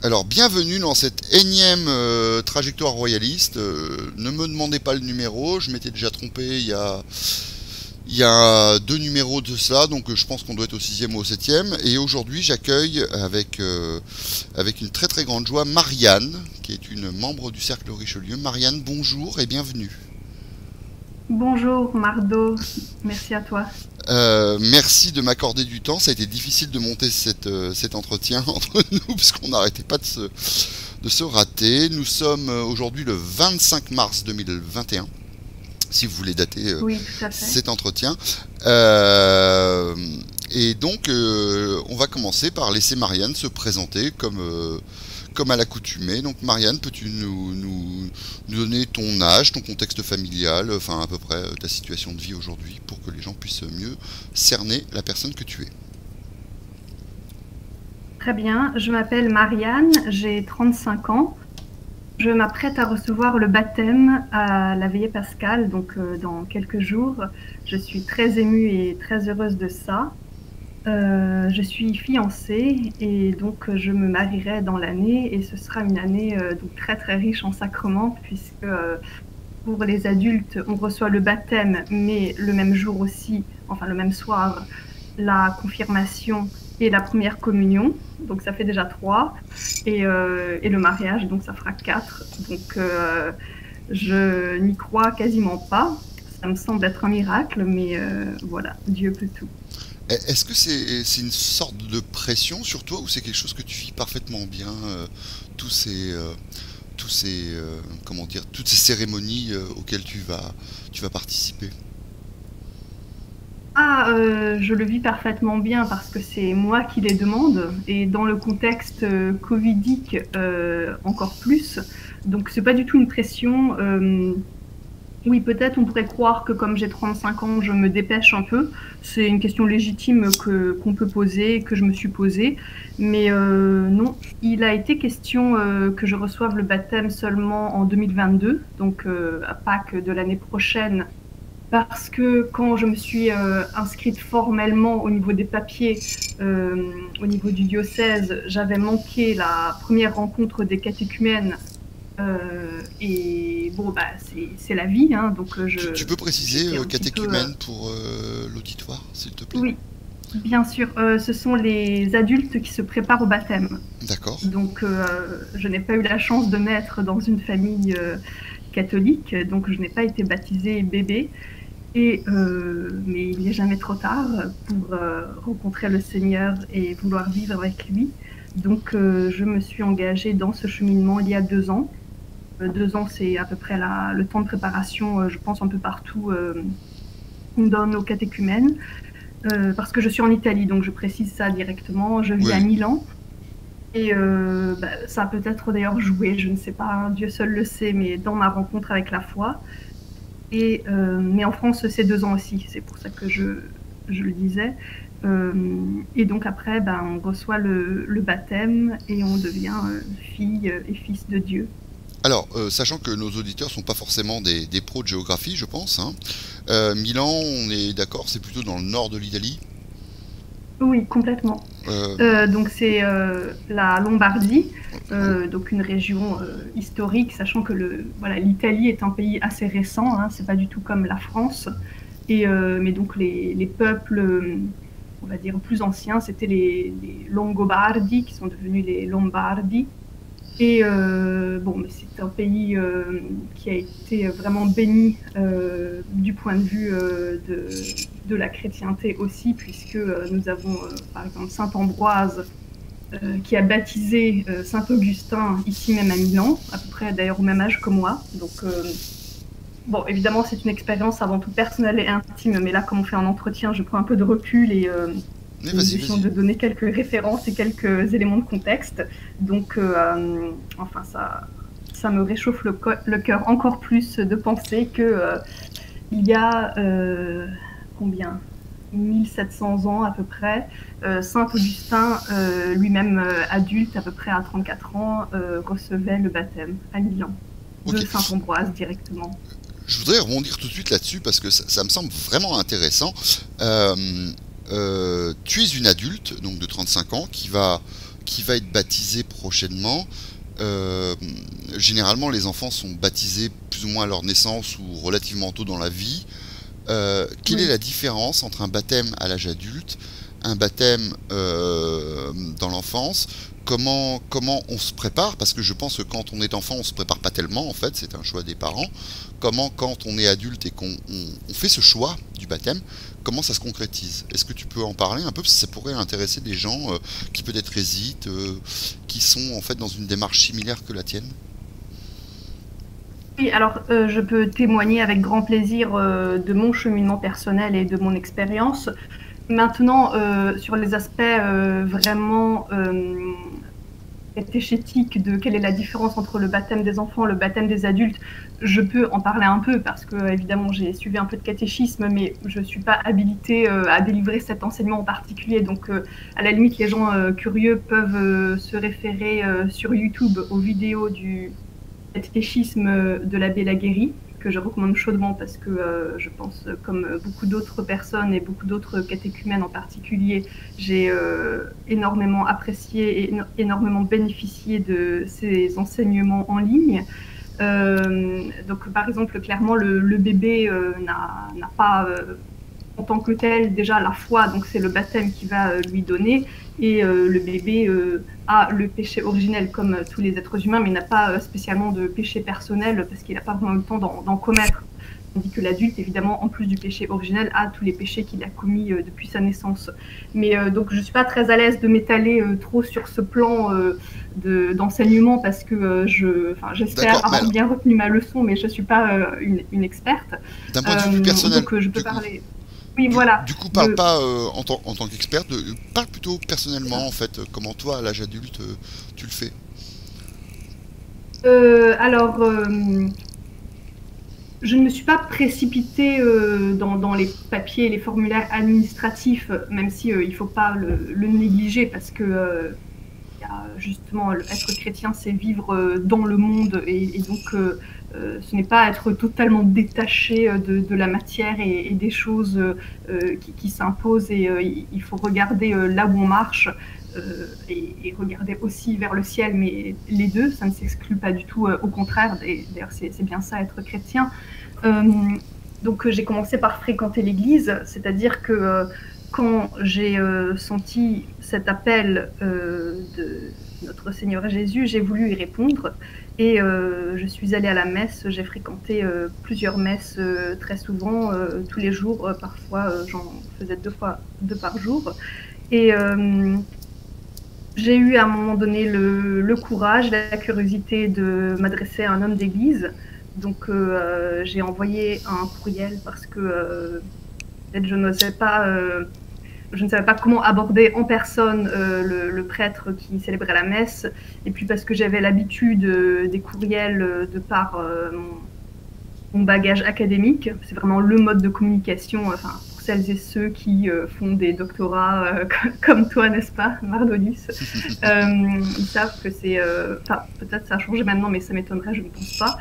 Alors, bienvenue dans cette énième trajectoire royaliste. Ne me demandez pas le numéro, je m'étais déjà trompé il y a deux numéros de cela, donc je pense qu'on doit être au sixième ou au septième. Et aujourd'hui, j'accueille avec une très très grande joie Marianne, qui est une membre du Cercle Richelieu. Marianne, bonjour et bienvenue. Bonjour Mardo, merci à toi. Merci de m'accorder du temps. Ça a été difficile de monter cet entretien entre nous, parce qu'on n'arrêtait pas de se rater. Nous sommes aujourd'hui le 25 mars 2021, si vous voulez dater Oui, tout à fait. cet entretien. Euh, et donc, on va commencer par laisser Marianne se présenter comme à l'accoutumée. Donc, Marianne, peux-tu nous donner ton âge, ton contexte familial, enfin à peu près ta situation de vie aujourd'hui, pour que les gens puissent mieux cerner la personne que tu es. Très bien, je m'appelle Marianne, j'ai 35 ans. Je m'apprête à recevoir le baptême à la veillée pascale, donc dans quelques jours. Je suis très émue et très heureuse de ça. Je suis fiancée et donc je me marierai dans l'année et ce sera une année donc très très riche en sacrements puisque pour les adultes, on reçoit le baptême, mais le même jour aussi, enfin le même soir, la confirmation et la première communion. Donc ça fait déjà trois. Et le mariage, donc ça fera quatre. Donc je n'y crois quasiment pas. Ça me semble être un miracle, mais voilà, Dieu peut tout. Est-ce que c'est une sorte de pression sur toi, ou c'est quelque chose que tu vis parfaitement bien, tous ces, comment dire, toutes ces cérémonies auxquelles tu vas participer? Ah, je le vis parfaitement bien parce que c'est moi qui les demande et dans le contexte covidique encore plus. Donc c'est pas du tout une pression. Oui, peut-être on pourrait croire que comme j'ai 35 ans, je me dépêche un peu. C'est une question légitime qu'on peut poser, que je me suis posée. Mais non, il a été question que je reçoive le baptême seulement en 2022, donc à Pâques de l'année prochaine, parce que quand je me suis inscrite formellement au niveau des papiers, au niveau du diocèse, j'avais manqué la première rencontre des catéchumènes. Et bon, bah, c'est la vie, hein, donc Tu peux préciser j'étais un petit peu. catéchumène pour l'auditoire, s'il te plaît? Oui, bien sûr, ce sont les adultes qui se préparent au baptême. D'accord. Donc, je n'ai pas eu la chance de naître dans une famille catholique, donc je n'ai pas été baptisée bébé. Mais il n'est jamais trop tard pour rencontrer le Seigneur et vouloir vivre avec lui. Donc, je me suis engagée dans ce cheminement il y a 2 ans. 2 ans, c'est à peu près le temps de préparation, je pense, un peu partout dans nos catéchumènes. Parce que je suis en Italie, donc je précise ça directement. Je vis à Oui. Milan. Et bah, ça a peut-être d'ailleurs joué, je ne sais pas, hein, Dieu seul le sait, mais dans ma rencontre avec la foi. Mais en France, c'est 2 ans aussi, c'est pour ça que je le disais. Et donc après, ben, on reçoit le baptême et on devient fille et fils de Dieu. Alors, sachant que nos auditeurs sont pas forcément des pros de géographie, je pense, hein. Milan, on est d'accord, c'est plutôt dans le nord de l'Italie. Oui, complètement. Euh, Donc c'est la Lombardie, oui. donc une région historique, sachant que voilà, l'Italie est un pays assez récent, hein, c'est pas du tout comme la France. Mais donc les peuples, on va dire plus anciens, c'était les Longobardi qui sont devenus les Lombardi. Et bon, mais c'est un pays qui a été vraiment béni du point de vue de la chrétienté aussi, puisque nous avons par exemple Saint Ambroise qui a baptisé Saint Augustin ici même à Milan, à peu près d'ailleurs au même âge que moi. Donc bon, évidemment, c'est une expérience avant tout personnelle et intime, mais là, comme on fait un entretien, je prends un peu de recul Mais et nous vas-y, essayons vas-y. de donner quelques références et quelques éléments de contexte. Donc, enfin, ça me réchauffe le cœur encore plus de penser que il y a combien 1700 ans à peu près, Saint Augustin, lui-même adulte, à peu près à 34 ans, recevait le baptême à Milan de Ok. Saint Ambroise directement. Je voudrais rebondir tout de suite là-dessus parce que ça me semble vraiment intéressant. Tu es une adulte, donc de 35 ans, qui va être baptisé prochainement. Généralement, les enfants sont baptisés plus ou moins à leur naissance ou relativement tôt dans la vie. Quelle est Oui. la différence entre un baptême à l'âge adulte, un baptême dans l'enfance? Comment on se prépare? Parce que je pense que quand on est enfant, on se prépare pas tellement, en fait, c'est un choix des parents. Comment, quand on est adulte et qu'on fait ce choix du baptême, comment ça se concrétise? Est-ce que tu peux en parler un peu? Parce que ça pourrait intéresser des gens qui peut-être hésitent, qui sont en fait dans une démarche similaire que la tienne. Oui, alors je peux témoigner avec grand plaisir de mon cheminement personnel et de mon expérience. Maintenant, sur les aspects vraiment catéchétiques de quelle est la différence entre le baptême des enfants et le baptême des adultes, je peux en parler un peu parce que évidemment j'ai suivi un peu de catéchisme, mais je ne suis pas habilitée à délivrer cet enseignement en particulier. Donc à la limite, les gens curieux peuvent se référer sur YouTube aux vidéos du catéchisme de l'abbé Laguérie, que je recommande chaudement parce que je pense, comme beaucoup d'autres personnes et beaucoup d'autres catéchumènes en particulier, j'ai énormément apprécié et énormément bénéficié de ces enseignements en ligne. Donc, par exemple, clairement, le bébé n'a pas en tant que tel déjà la foi, donc c'est le baptême qui va lui donner, et le bébé a le péché originel comme tous les êtres humains, mais n'a pas spécialement de péché personnel parce qu'il n'a pas vraiment le temps d'en commettre. Tandis que l'adulte, évidemment, en plus du péché originel, a tous les péchés qu'il a commis depuis sa naissance. Mais donc je ne suis pas très à l'aise de m'étaler trop sur ce plan d'enseignement parce que j'espère D'accord, mais avoir alors, bien retenu ma leçon, mais je ne suis pas une experte. d'un point de vue plus personnel, Donc je peux du coup, parler. Oui, voilà. parle pas en tant qu'experte, parle plutôt personnellement, en fait, comment toi, à l'âge adulte, tu le fais. Alors, je ne me suis pas précipitée dans les papiers, les formulaires administratifs, même si il ne faut pas le négliger parce que justement, être chrétien, c'est vivre dans le monde et donc ce n'est pas être totalement détaché de la matière et des choses qui s'imposent et il faut regarder là où on marche et regarder aussi vers le ciel, mais les deux, ça ne s'exclut pas du tout, au contraire, d'ailleurs c'est bien ça être chrétien. Euh, donc j'ai commencé par fréquenter l'église, c'est-à-dire que quand j'ai senti cet appel de notre Seigneur Jésus, j'ai voulu y répondre et je suis allée à la messe. J'ai fréquenté plusieurs messes très souvent, tous les jours. Parfois, j'en faisais deux par jour. Et j'ai eu à un moment donné le courage, la curiosité de m'adresser à un homme d'église. Donc j'ai envoyé un courriel parce que peut-être je ne savais pas comment aborder en personne le prêtre qui célébrait la messe, et puis parce que j'avais l'habitude des courriels de par mon bagage académique. C'est vraiment le mode de communication, enfin, pour celles et ceux qui font des doctorats comme toi, n'est-ce pas, Mardonius. Ils savent que c'est... peut-être ça a changé maintenant, mais ça m'étonnerait, je ne pense pas.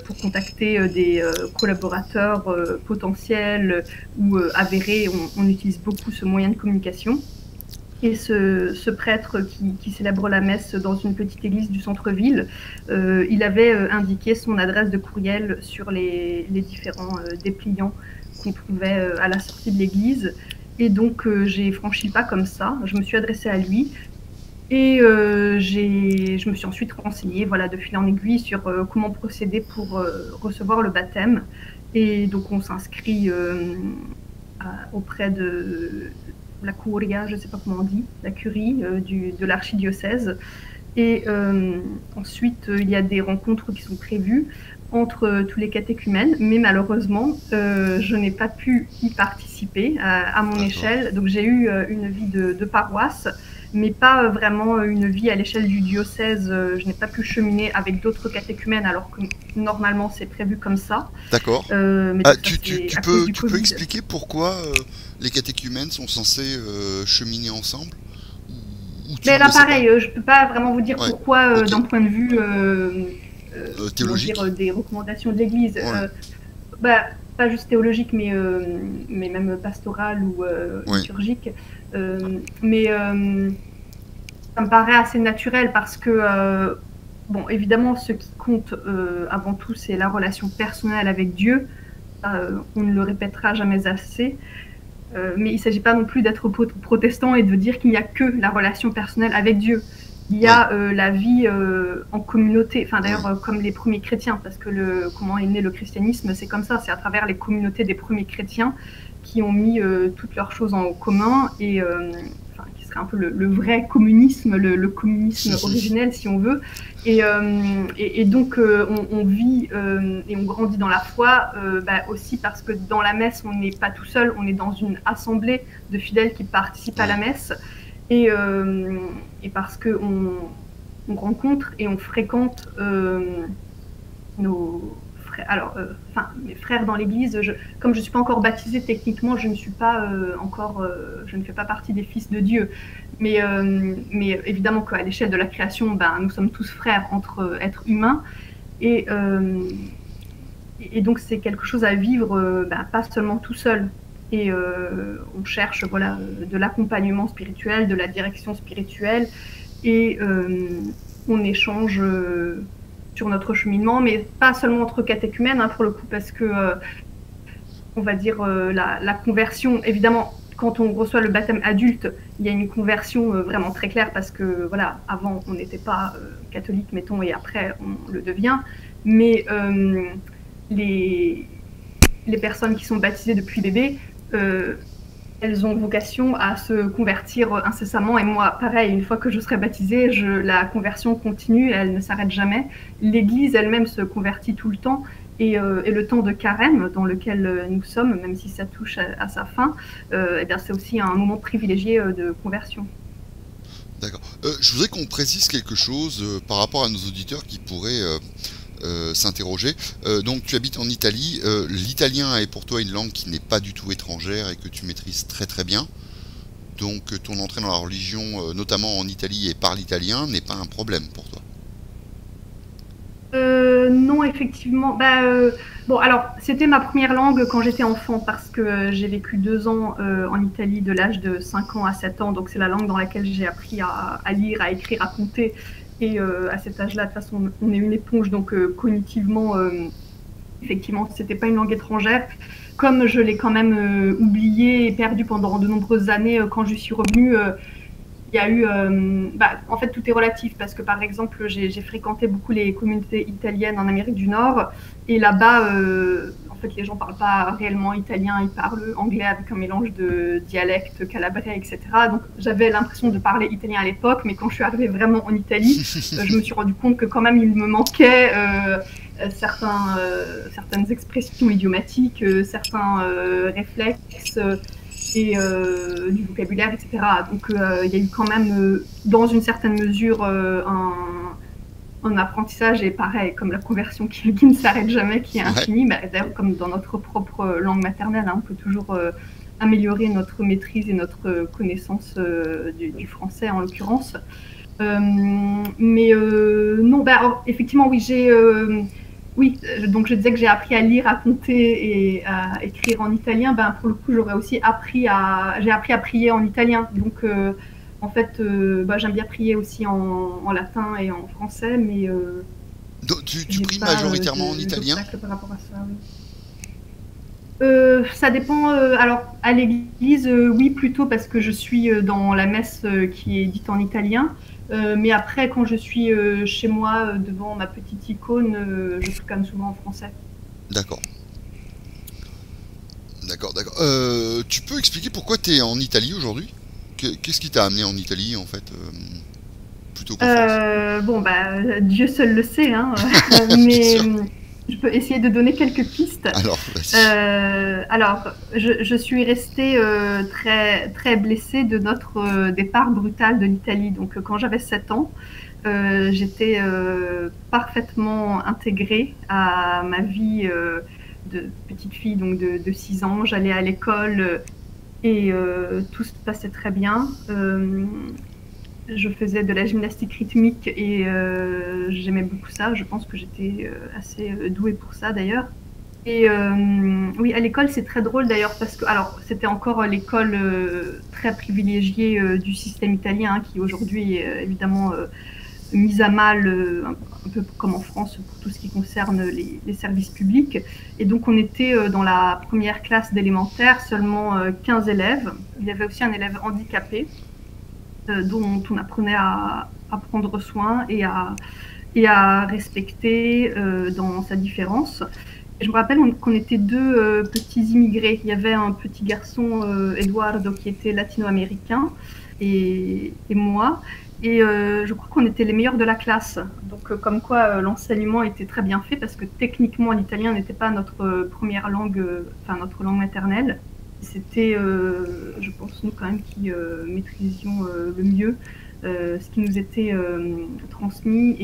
Pour contacter des collaborateurs potentiels ou avérés, on utilise beaucoup ce moyen de communication. Et ce prêtre qui célèbre la messe dans une petite église du centre-ville, il avait indiqué son adresse de courriel sur les différents dépliants qu'on trouvait à la sortie de l'église. Et donc j'ai franchi le pas comme ça, je me suis adressée à lui. Et je me suis ensuite renseignée, voilà, de fil en aiguille sur comment procéder pour recevoir le baptême. Et donc on s'inscrit auprès de la curia, je ne sais pas comment on dit, la curie de l'archidiocèse. Et ensuite, il y a des rencontres qui sont prévues entre tous les catéchumènes, mais malheureusement, je n'ai pas pu y participer à mon échelle. Donc j'ai eu une vie de paroisse, mais pas vraiment une vie à l'échelle du diocèse. Je n'ai pas pu cheminer avec d'autres catéchumènes, alors que normalement c'est prévu comme ça. D'accord. Mais Ah, ça, à cause du tu peux Covid. expliquer pourquoi les catéchumènes sont censés cheminer ensemble? Ou tu Mais ne là, le sais pas? pareil, je ne peux pas vraiment vous dire Ouais, pourquoi, ok. d'un point de vue comment dire, Théologique? des recommandations de l'Église. Ouais, Bah, pas juste théologique, mais même pastoral ou ouais. liturgique. Mais ça me paraît assez naturel parce que, bon, évidemment, ce qui compte avant tout, c'est la relation personnelle avec Dieu. On ne le répétera jamais assez. Mais il ne s'agit pas non plus d'être protestant et de dire qu'il n'y a que la relation personnelle avec Dieu. Il y a la vie en communauté, enfin d'ailleurs comme les premiers chrétiens, parce que comment est né le christianisme, c'est comme ça, c'est à travers les communautés des premiers chrétiens qui ont mis toutes leurs choses en commun et qui serait un peu le vrai communisme, le communisme originel si on veut. Et donc on vit et on grandit dans la foi aussi parce que dans la messe on n'est pas tout seul, on est dans une assemblée de fidèles qui participent à la messe et parce qu'on rencontre et on fréquente nos frères. Alors, mes frères dans l'Église, comme je ne suis pas encore baptisée techniquement, je ne suis pas je ne fais pas partie des fils de Dieu. Mais évidemment qu'à l'échelle de la création, nous sommes tous frères entre êtres humains. Et donc c'est quelque chose à vivre, pas seulement tout seul. Et on cherche de l'accompagnement spirituel, de la direction spirituelle. Et on échange sur notre cheminement, mais pas seulement entre catéchumènes, pour le coup, parce que, on va dire, la conversion, évidemment, quand on reçoit le baptême adulte, il y a une conversion vraiment très claire, parce que, voilà, avant, on n'était pas catholique, mettons, et après, on le devient. Mais les personnes qui sont baptisées depuis bébé, elles ont vocation à se convertir incessamment. Et moi, pareil, une fois que je serai baptisée, la conversion continue, elle ne s'arrête jamais. L'Église elle-même se convertit tout le temps. Et le temps de carême dans lequel nous sommes, même si ça touche à sa fin, c'est aussi un moment privilégié de conversion. D'accord. Je voudrais qu'on précise quelque chose par rapport à nos auditeurs qui pourraient s'interroger. Donc tu habites en Italie, l'italien est pour toi une langue qui n'est pas du tout étrangère et que tu maîtrises très très bien. Donc ton entrée dans la religion, notamment en Italie et par l'italien, n'est pas un problème pour toi. Non, effectivement. Bon, alors, c'était ma première langue quand j'étais enfant parce que j'ai vécu 2 ans en Italie de l'âge de 5 ans à 7 ans. Donc, c'est la langue dans laquelle j'ai appris à lire, à écrire, à compter. Et à cet âge-là, de toute façon, on est une éponge. Donc, cognitivement, effectivement, c'était pas une langue étrangère. Comme je l'ai quand même oubliée et perdue pendant de nombreuses années, quand je suis revenue, il y a eu, en fait, tout est relatif parce que, par exemple, j'ai fréquenté beaucoup les communautés italiennes en Amérique du Nord et là-bas, en fait, les gens ne parlent pas réellement italien, ils parlent anglais avec un mélange de dialectes calabrais, etc. Donc, j'avais l'impression de parler italien à l'époque, mais quand je suis arrivée vraiment en Italie, je me suis rendu compte que quand même, il me manquait certaines expressions idiomatiques, certains réflexes et du vocabulaire, etc. Donc il y a eu quand même, dans une certaine mesure, un apprentissage, et pareil, comme la conversion qui ne s'arrête jamais, qui est infinie, d'ailleurs comme dans notre propre langue maternelle, on peut toujours améliorer notre maîtrise et notre connaissance du français en l'occurrence. Mais non, effectivement, oui, donc je disais que j'ai appris à lire, à compter et à écrire en italien. Pour le coup, j'aurais aussi j'ai appris à prier en italien. Donc, en fait, j'aime bien prier aussi en latin et en français, mais donc, tu pries majoritairement en italien? Par rapport à ça, oui. Ça dépend. Alors, à l'église, oui, plutôt parce que je suis dans la messe qui est dite en italien. Mais après, quand je suis chez moi, devant ma petite icône, je prie quand même souvent en français. D'accord. D'accord. Tu peux expliquer pourquoi tu es en Italie aujourd'hui? Qu'est-ce qui t'a amené en Italie, en fait, plutôt qu'en France? Bon, Dieu seul le sait, mais je peux essayer de donner quelques pistes. Alors, je suis restée très, très blessée de notre départ brutal de l'Italie. Donc, quand j'avais 7 ans, j'étais parfaitement intégrée à ma vie de petite fille, donc de 6 ans. J'allais à l'école et tout se passait très bien. Je faisais de la gymnastique rythmique et j'aimais beaucoup ça. Je pense que j'étais assez douée pour ça d'ailleurs. Et oui, à l'école, c'est très drôle d'ailleurs parce que, alors, c'était encore l'école très privilégiée du système italien qui aujourd'hui est évidemment mise à mal, un peu comme en France pour tout ce qui concerne les services publics. Et donc, on était dans la première classe d'élémentaire, seulement 15 élèves. Il y avait aussi un élève handicapé dont on apprenait à prendre soin et à respecter dans sa différence. Et je me rappelle qu'on était deux petits immigrés. Il y avait un petit garçon, Eduardo, qui était latino-américain, et moi. Et je crois qu'on était les meilleurs de la classe. Donc, comme quoi, l'enseignement était très bien fait, parce que techniquement, l'italien n'était pas notre première langue, enfin notre langue maternelle. C'était, je pense, nous quand même qui maîtrisions le mieux ce qui nous était transmis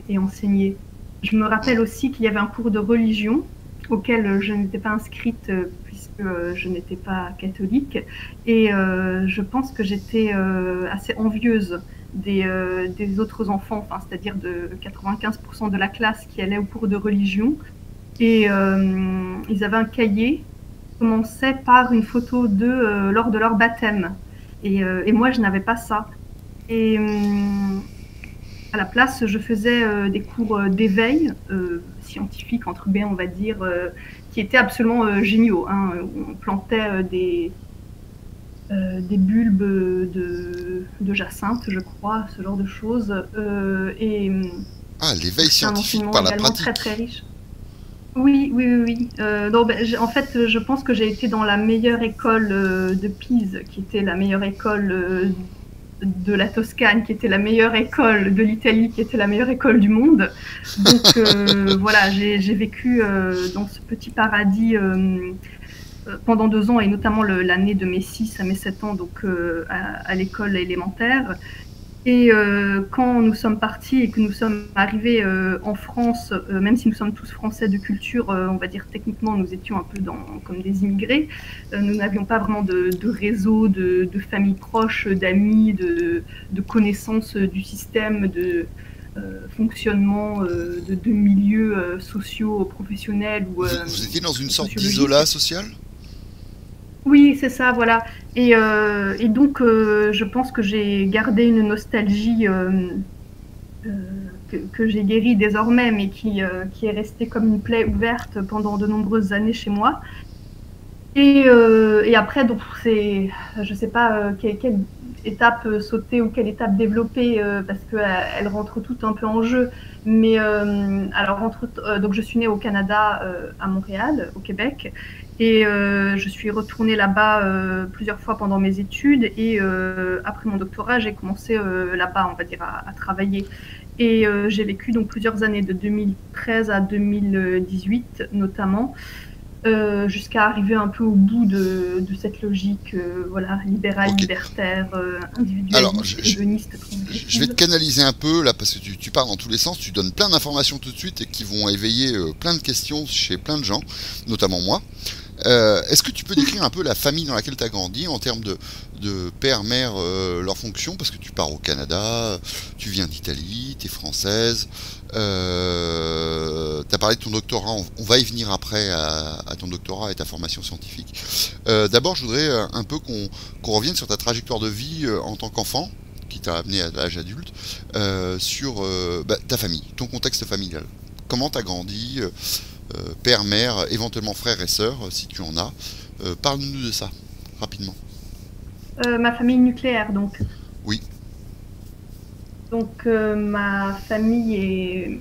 et enseigné. Je me rappelle aussi qu'il y avait un cours de religion auquel je n'étais pas inscrite puisque je n'étais pas catholique. Et je pense que j'étais assez envieuse des autres enfants, enfin, c'est-à-dire de 95% de la classe qui allait au cours de religion. Et ils avaient un cahier qui commençait par une photo d'eux lors de leur baptême. Et moi, je n'avais pas ça. Et à la place, je faisais des cours d'éveil scientifique, entre guillemets, on va dire, qui étaient absolument géniaux. Hein. On plantait des bulbes de jacinthe, je crois, ce genre de choses. Ah, l'éveil scientifique par la pratique. Très très riche. Oui, oui, oui, oui. Non, en fait, je pense que j'ai été dans la meilleure école de Pise, qui était la meilleure école de la Toscane, qui était la meilleure école de l'Italie, qui était la meilleure école du monde. Donc voilà, j'ai vécu dans ce petit paradis pendant 2 ans, et notamment l'année de mes 6 à mes 7 ans, donc à l'école élémentaire. Et quand nous sommes partis et que nous sommes arrivés en France, même si nous sommes tous français de culture, on va dire techniquement nous étions un peu comme des immigrés, nous n'avions pas vraiment de réseau, de famille proche, d'amis, de connaissances du système, de fonctionnement de milieux sociaux, professionnels. Vous étiez dans une sorte d'isolat social ? Oui, c'est ça, voilà. Et donc, je pense que j'ai gardé une nostalgie que j'ai guérie désormais, mais qui est restée comme une plaie ouverte pendant de nombreuses années chez moi. Et après, donc, je ne sais pas quelle étape sauter ou quelle étape développer, parce qu'elles rentrent toutes un peu en jeu. Mais alors, donc, je suis née au Canada, à Montréal, au Québec. Et je suis retournée là-bas plusieurs fois pendant mes études. Et après mon doctorat, j'ai commencé là-bas, on va dire, à travailler. Et j'ai vécu donc plusieurs années, de 2013 à 2018 notamment, jusqu'à arriver un peu au bout de cette logique voilà, libérale, libertaire, individualiste, alors, hédoniste. Je vais te canaliser un peu là, parce que tu pars dans tous les sens, tu donnes plein d'informations tout de suite et qui vont éveiller plein de questions chez plein de gens, notamment moi. Est-ce que tu peux décrire un peu la famille dans laquelle tu as grandi en termes de père, mère, leur fonction? Parce que tu pars au Canada, tu viens d'Italie, tu es française, tu as parlé de ton doctorat, on va y venir après à ton doctorat et ta formation scientifique. D'abord, je voudrais un peu qu'on revienne sur ta trajectoire de vie en tant qu'enfant, qui t'a amené à l'âge adulte, sur ta famille, ton contexte familial. Comment tu as grandi père, mère, éventuellement frères et sœurs, si tu en as. Parle-nous de ça, rapidement. Ma famille nucléaire, donc. Oui. Donc, ma famille est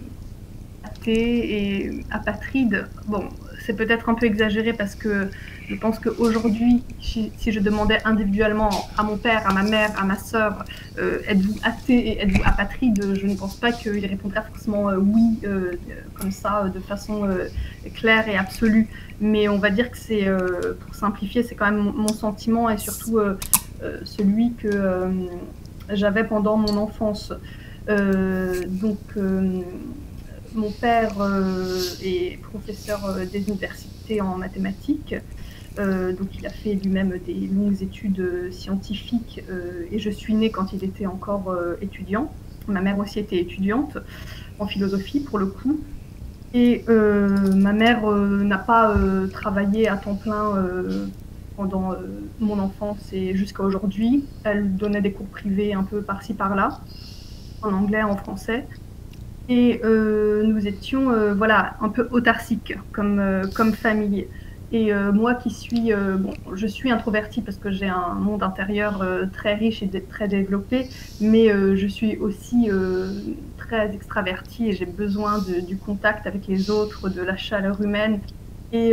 athée et apatride. Bon, c'est peut-être un peu exagéré parce que je pense qu'aujourd'hui, si je demandais individuellement à mon père, à ma mère, à ma sœur, êtes-vous athée et êtes-vous apatride, je ne pense pas qu'il répondrait forcément oui, comme ça, de façon claire et absolue. Mais on va dire que c'est, pour simplifier, c'est quand même mon sentiment et surtout celui que j'avais pendant mon enfance. Donc, mon père est professeur des universités en mathématiques. Donc il a fait lui-même des longues études scientifiques et je suis née quand il était encore étudiant. Ma mère aussi était étudiante en philosophie pour le coup. Et ma mère n'a pas travaillé à temps plein pendant mon enfance et jusqu'à aujourd'hui. Elle donnait des cours privés un peu par-ci par-là, en anglais, en français. Et nous étions voilà, un peu autarciques comme famille. Et moi qui suis, bon, je suis introvertie parce que j'ai un monde intérieur très riche et très développé, mais je suis aussi très extravertie et j'ai besoin du contact avec les autres, de la chaleur humaine. Et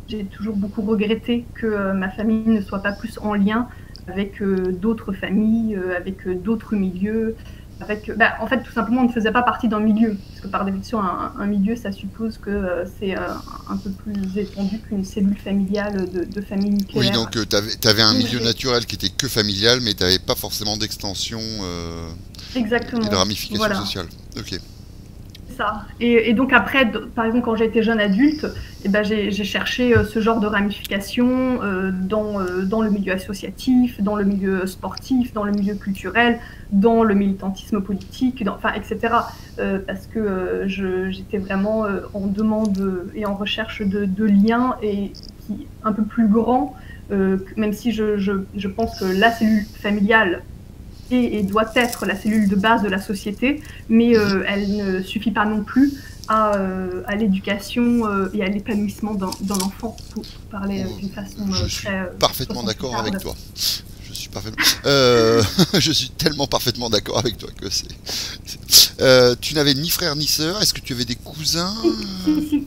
j'ai toujours beaucoup regretté que ma famille ne soit pas plus en lien avec d'autres familles, avec d'autres milieux. En fait, tout simplement, on ne faisait pas partie d'un milieu. Parce que par définition, un milieu, ça suppose que c'est un peu plus étendu qu'une cellule familiale de famille nucléaire. Oui, donc tu avais un milieu naturel qui était que familial, mais tu n'avais pas forcément d'extension et de ramification voilà. sociale. Ok. Ça. Et donc après, par exemple, quand j'ai été jeune adulte, eh ben, j'ai cherché ce genre de ramification dans le milieu associatif, dans le milieu sportif, dans le milieu culturel, dans le militantisme politique, enfin, etc. Parce que j'étais vraiment en demande et en recherche de liens et un peu plus grands, même si je pense que la cellule familiale et doit être la cellule de base de la société, mais elle ne suffit pas non plus à l'éducation et à l'épanouissement d'un enfant, pour parler d'une façon je suis très... parfaitement d'accord avec toi. Je suis parfaitement... je suis tellement parfaitement d'accord avec toi que c'est... tu n'avais ni frère ni sœur. Est-ce que tu avais des cousins? Si.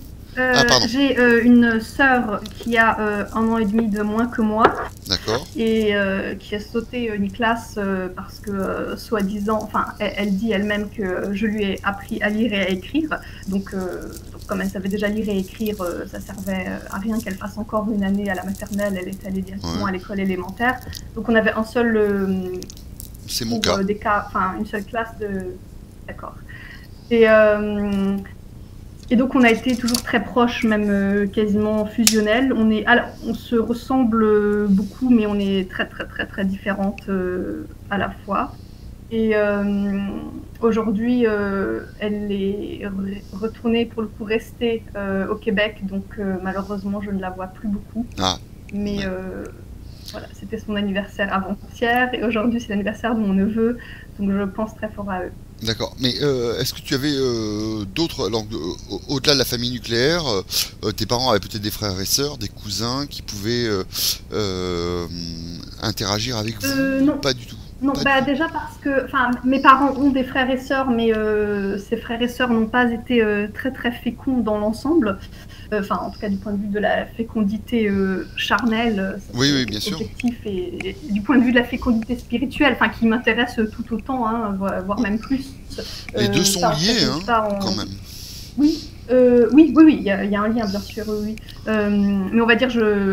J'ai une sœur qui a 1 an et demi de moins que moi. D'accord. Et qui a sauté une classe parce que, soi-disant, enfin, elle dit elle-même que je lui ai appris à lire et à écrire. Donc comme elle savait déjà lire et écrire, ça servait à rien qu'elle fasse encore une année à la maternelle. Elle est allée directement à l'école élémentaire. Donc on avait un seul... c'est mon cas. Enfin, une seule classe de... D'accord. Et donc on a été toujours très proches, même quasiment fusionnels. On se ressemble beaucoup, mais on est très différentes à la fois. Et aujourd'hui, elle est retournée pour le coup rester au Québec, donc malheureusement je ne la vois plus beaucoup. Mais voilà, c'était son anniversaire avant-hier et aujourd'hui c'est l'anniversaire de mon neveu, donc je pense très fort à eux. D'accord, mais est-ce que tu avais d'autres, au-delà de la famille nucléaire, tes parents avaient peut-être des frères et sœurs, des cousins qui pouvaient interagir avec vous? Non. Pas du tout. Non, déjà parce que, enfin, mes parents ont des frères et sœurs, mais ces frères et sœurs n'ont pas été très féconds dans l'ensemble. Enfin, en tout cas du point de vue de la fécondité charnelle, oui, bien sûr. Objectif et du point de vue de la fécondité spirituelle, enfin, qui m'intéresse tout autant, hein, voire même plus. Les deux sont liés, quand même. Oui, il y a un lien, bien sûr, oui. Mais on va dire,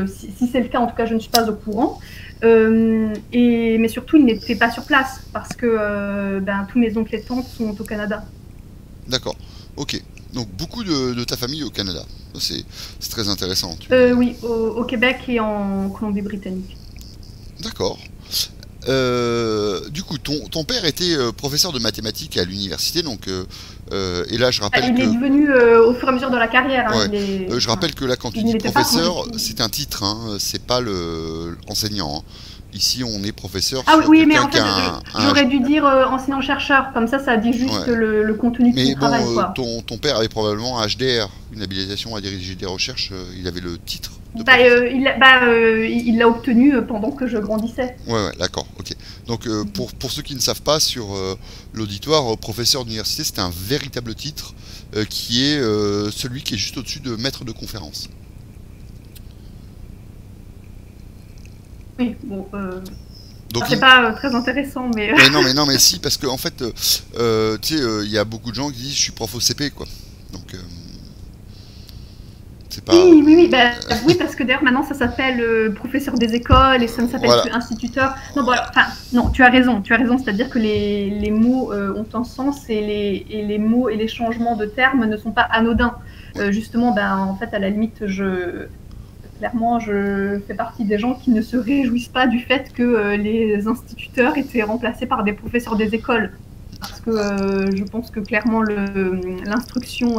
si c'est le cas, en tout cas, je ne suis pas au courant. Mais surtout, ils n'étaient pas sur place parce que tous mes oncles et tantes sont au Canada. D'accord, ok. Donc beaucoup de ta famille au Canada. C'est très intéressant. Oui, au Québec et en Colombie-Britannique. D'accord. Du coup, ton père était professeur de mathématiques à l'université, donc et là je rappelle il est devenu au fur et à mesure de la carrière. Hein, ouais. Je rappelle que là, quand tu dis professeur, c'est un titre, hein, c'est pas l'enseignant. Hein. Ici, on est professeur. Ah oui, mais en fait, j'aurais dû dire enseignant-chercheur, comme ça dit juste le contenu du travail. Mais quoi. Ton père avait probablement un HDR, une habilitation à diriger des recherches. Il avait le titre. Il l'a obtenu pendant que je grandissais. Ouais, d'accord, ok. Donc pour ceux qui ne savent pas, sur l'auditoire, professeur d'université, c'est un véritable titre qui est celui qui est juste au-dessus de maître de conférence. Oui, bon, c'est pas très intéressant, mais... non, mais si, parce qu'en fait, tu sais, il y a beaucoup de gens qui disent je suis prof au CP, quoi. Donc, c'est pas... Oui, oui, parce que d'ailleurs, maintenant, ça s'appelle professeur des écoles et ça ne s'appelle plus instituteur. Non, tu as raison, c'est-à-dire que les mots ont un sens et les mots et les changements de termes ne sont pas anodins. Justement, en fait, à la limite, clairement, je fais partie des gens qui ne se réjouissent pas du fait que les instituteurs étaient remplacés par des professeurs des écoles. Parce que je pense que clairement l'instruction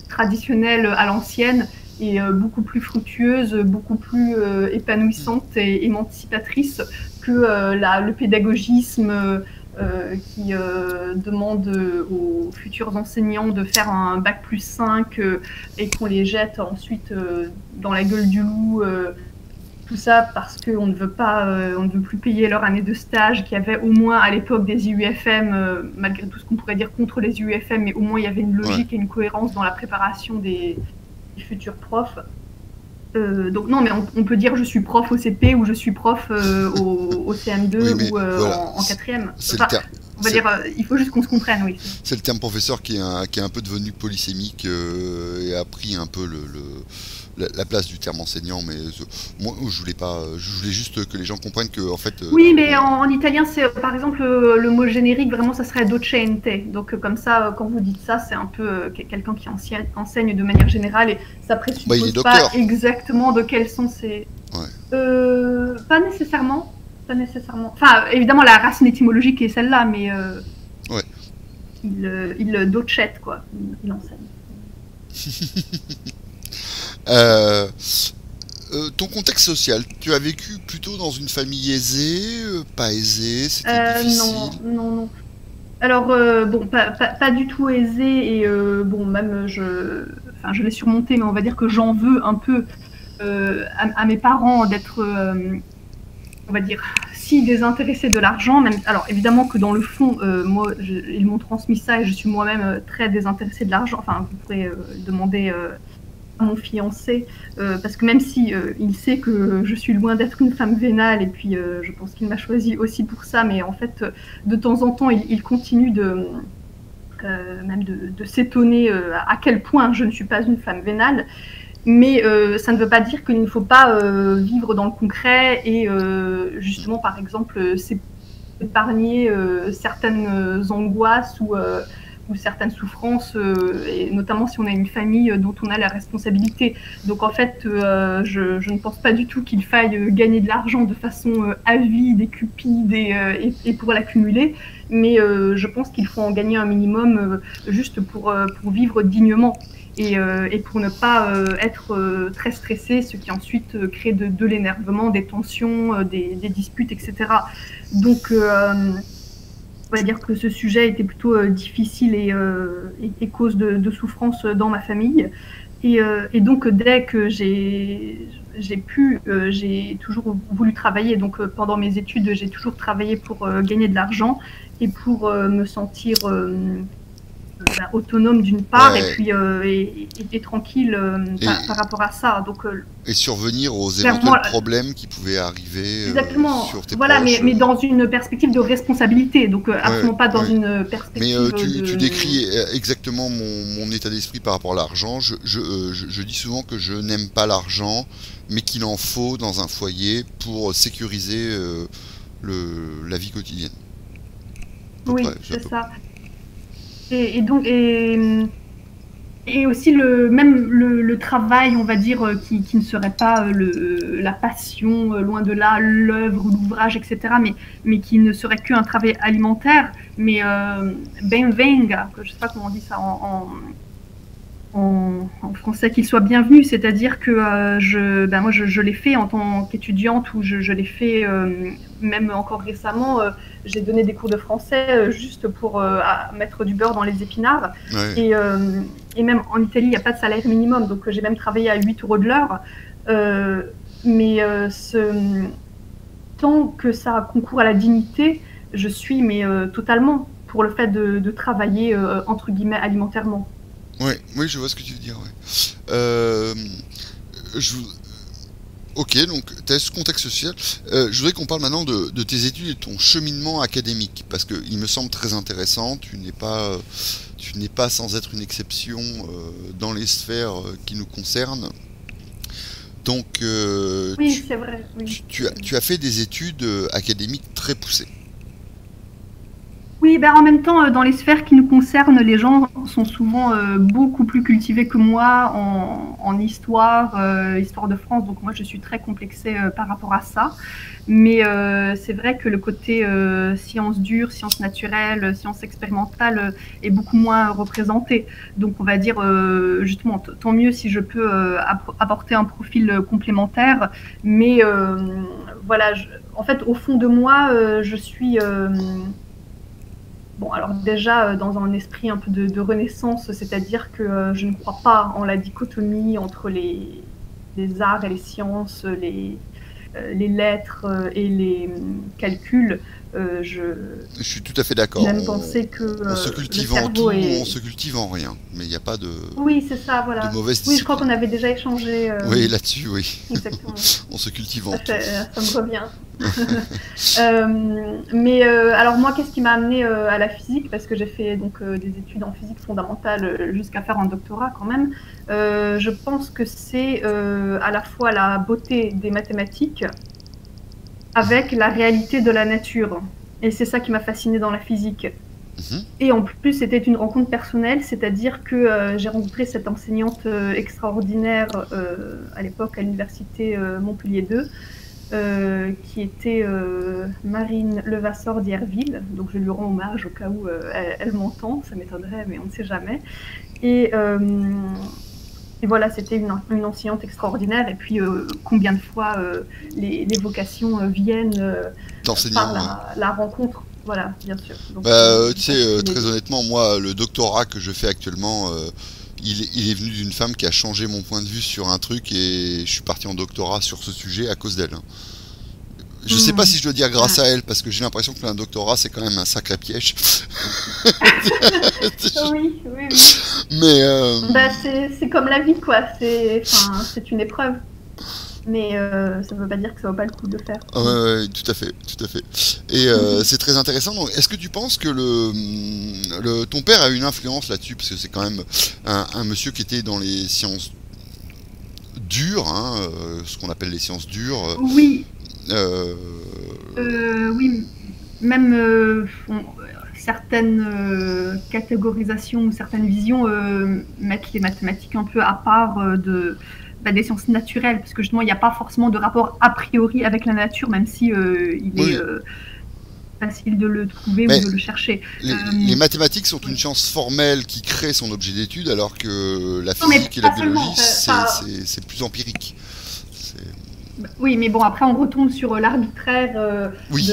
traditionnelle à l'ancienne est beaucoup plus fructueuse, beaucoup plus épanouissante et émancipatrice que le pédagogisme qui demande aux futurs enseignants de faire un bac+5 et qu'on les jette ensuite dans la gueule du loup. Tout ça parce qu'on ne veut pas, on ne veut plus payer leur année de stage, qu'il y avait au moins à l'époque des IUFM, malgré tout ce qu'on pourrait dire contre les IUFM, mais au moins il y avait une logique et une cohérence dans la préparation des futurs profs. Donc non, mais on peut dire je suis prof au CP ou je suis prof au CM2 ou voilà, en 4e. Enfin, on va dire, il faut juste qu'on se comprenne, oui. C'est le terme professeur qui est un peu devenu polysémique et a pris un peu la place du terme enseignant, mais moi je voulais juste que les gens comprennent que en fait. Oui, mais en italien, c'est par exemple le mot générique, vraiment, ça serait docente. Donc comme ça, quand vous dites ça, c'est un peu quelqu'un qui enseigne de manière générale et ça présuppose pas exactement de quel sens c'est. Ouais. Pas nécessairement. Pas nécessairement. Enfin, évidemment, la racine étymologique est celle-là, mais ouais. il docette, quoi. Il enseigne. Ton contexte social, tu as vécu plutôt dans une famille aisée, pas aisée, c'était difficile? Non. Alors, bon, pas du tout aisée, et bon, même je l'ai surmonté, mais on va dire que j'en veux un peu à mes parents d'être, on va dire, si désintéressés de l'argent. Même, alors, évidemment que dans le fond, moi, ils m'ont transmis ça et je suis moi-même très désintéressée de l'argent. Enfin, vous pourrez demander à mon fiancé, parce que même si il sait que je suis loin d'être une femme vénale, et puis je pense qu'il m'a choisi aussi pour ça, mais en fait, de temps en temps, il continue même de s'étonner à quel point je ne suis pas une femme vénale. Mais ça ne veut pas dire qu'il ne faut pas vivre dans le concret et justement, par exemple, s'épargner certaines angoisses ou certaines souffrances, et notamment si on a une famille dont on a la responsabilité. Donc en fait, je ne pense pas du tout qu'il faille gagner de l'argent de façon avide et cupide et pour l'accumuler, mais je pense qu'il faut en gagner un minimum juste pour vivre dignement. Et pour ne pas être très stressé, ce qui ensuite crée de l'énervement, des tensions, des disputes, etc. Donc, on va dire que ce sujet était plutôt difficile et cause de souffrance dans ma famille. Et donc, dès que j'ai pu, j'ai toujours voulu travailler. Donc, pendant mes études, j'ai toujours travaillé pour gagner de l'argent et pour me sentir autonome d'une part, et puis et tranquille par rapport à ça. Donc, et survenir aux éventuels problèmes qui pouvaient arriver sur tes voilà, proches. Mais dans une perspective de responsabilité, donc absolument pas dans une perspective. Mais tu décris exactement mon état d'esprit par rapport à l'argent. Je dis souvent que je n'aime pas l'argent, mais qu'il en faut dans un foyer pour sécuriser la vie quotidienne. Oui, c'est ça. Et donc, et aussi le travail, on va dire, qui ne serait pas la passion, loin de là, l'œuvre, l'ouvrage, etc., mais qui ne serait qu'un travail alimentaire, mais ben venga, je ne sais pas comment on dit ça en français, qu'il soit bienvenu, c'est-à-dire que moi je l'ai fait en tant qu'étudiante, ou je l'ai fait même encore récemment, j'ai donné des cours de français juste pour mettre du beurre dans les épinards. Ouais. Et même en Italie, il n'y a pas de salaire minimum, donc j'ai même travaillé à 8 € de l'heure. Mais tant que ça concourt à la dignité, je suis totalement pour le fait de travailler entre guillemets alimentairement. Oui, je vois ce que tu veux dire. Ouais. Ok, donc tu as ce contexte social. Je voudrais qu'on parle maintenant de tes études et de ton cheminement académique, parce qu'il me semble très intéressant. Tu n'es pas sans être une exception dans les sphères qui nous concernent. Donc, oui, c'est vrai. Oui. Tu as fait des études académiques très poussées. Oui, ben en même temps, dans les sphères qui nous concernent, les gens sont souvent beaucoup plus cultivés que moi en histoire, histoire de France. Donc moi, je suis très complexée par rapport à ça. Mais c'est vrai que le côté sciences dures, sciences naturelles, sciences expérimentales est beaucoup moins représenté. Donc on va dire justement, tant mieux si je peux apporter un profil complémentaire. Mais voilà, en fait, au fond de moi, je suis... Bon, alors déjà, dans un esprit un peu de renaissance, c'est-à-dire que je ne crois pas en la dichotomie entre les arts et les sciences, les lettres et les calculs. Je suis tout à fait d'accord. J'aime penser que On se le cultive en tout cerveau ou on est... se cultive en rien. Mais il n'y a pas Oui, c'est ça, de voilà. mauvaise Oui, je crois qu'on discipline. avait déjà échangé. Oui, là-dessus, oui. Exactement. On se cultive en tout. Ça me revient. Mais alors moi, qu'est-ce qui m'a amené à la physique? Parce que j'ai fait donc des études en physique fondamentale jusqu'à faire un doctorat quand même. Je pense que c'est à la fois la beauté des mathématiques avec la réalité de la nature. Et c'est ça qui m'a fascinée dans la physique. Mhm. Et en plus, c'était une rencontre personnelle, c'est-à-dire que j'ai rencontré cette enseignante extraordinaire à l'époque à l'université Montpellier 2, qui était Marine Levasseur d'Yerville. Donc je lui rends hommage au cas où elle m'entend, ça m'étonnerait, mais on ne sait jamais. Et voilà, c'était une enseignante extraordinaire. Et puis, combien de fois les vocations viennent D'enseignant, par la rencontre. Voilà, bien sûr. Donc, tu sais, très honnêtement, moi, le doctorat que je fais actuellement, il est venu d'une femme qui a changé mon point de vue sur un truc et je suis parti en doctorat sur ce sujet à cause d'elle. Hein. Je sais pas si je dois dire grâce à elle, parce que j'ai l'impression que un doctorat, c'est quand même un sacré piège. Oui, oui, oui. Mais Bah, c'est comme la vie, quoi. C'est une épreuve. Mais ça ne veut pas dire que ça vaut pas le coup de le faire. ouais, tout à fait, tout à fait. Et c'est très intéressant. Donc, est-ce que tu penses que ton père a une influence là-dessus, parce que c'est quand même un monsieur qui était dans les sciences dures, hein, ce qu'on appelle les sciences dures. Oui, Euh, oui. Même certaines catégorisations ou certaines visions mettent les mathématiques un peu à part des sciences naturelles, parce que justement, il n'y a pas forcément de rapport a priori avec la nature, même si il oui, est facile de le trouver mais ou de le chercher. les mathématiques sont une science formelle qui crée son objet d'étude, alors que la Non, mais physique et la pas seulement. biologie, c'est plus empirique. C'est- Oui, mais bon, après, on retombe sur l'arbitraire Oui,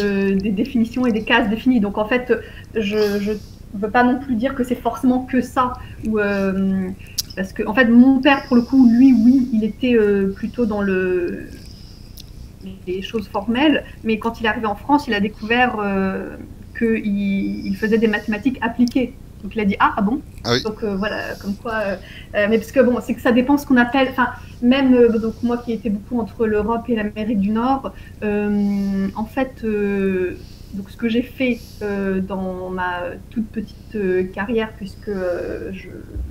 des définitions et des cases définies. Donc, en fait, je ne veux pas non plus dire que c'est forcément que ça. Ou, parce que, en fait, mon père, pour le coup, lui, oui, il était plutôt dans les choses formelles. Mais quand il est arrivé en France, il a découvert qu'il faisait des mathématiques appliquées. Donc il a dit ah bon. ah oui, Donc voilà, comme quoi. Mais parce que bon, c'est que ça dépend ce qu'on appelle. Enfin, même donc moi qui étais beaucoup entre l'Europe et l'Amérique du Nord, en fait, donc ce que j'ai fait dans ma toute petite carrière, puisque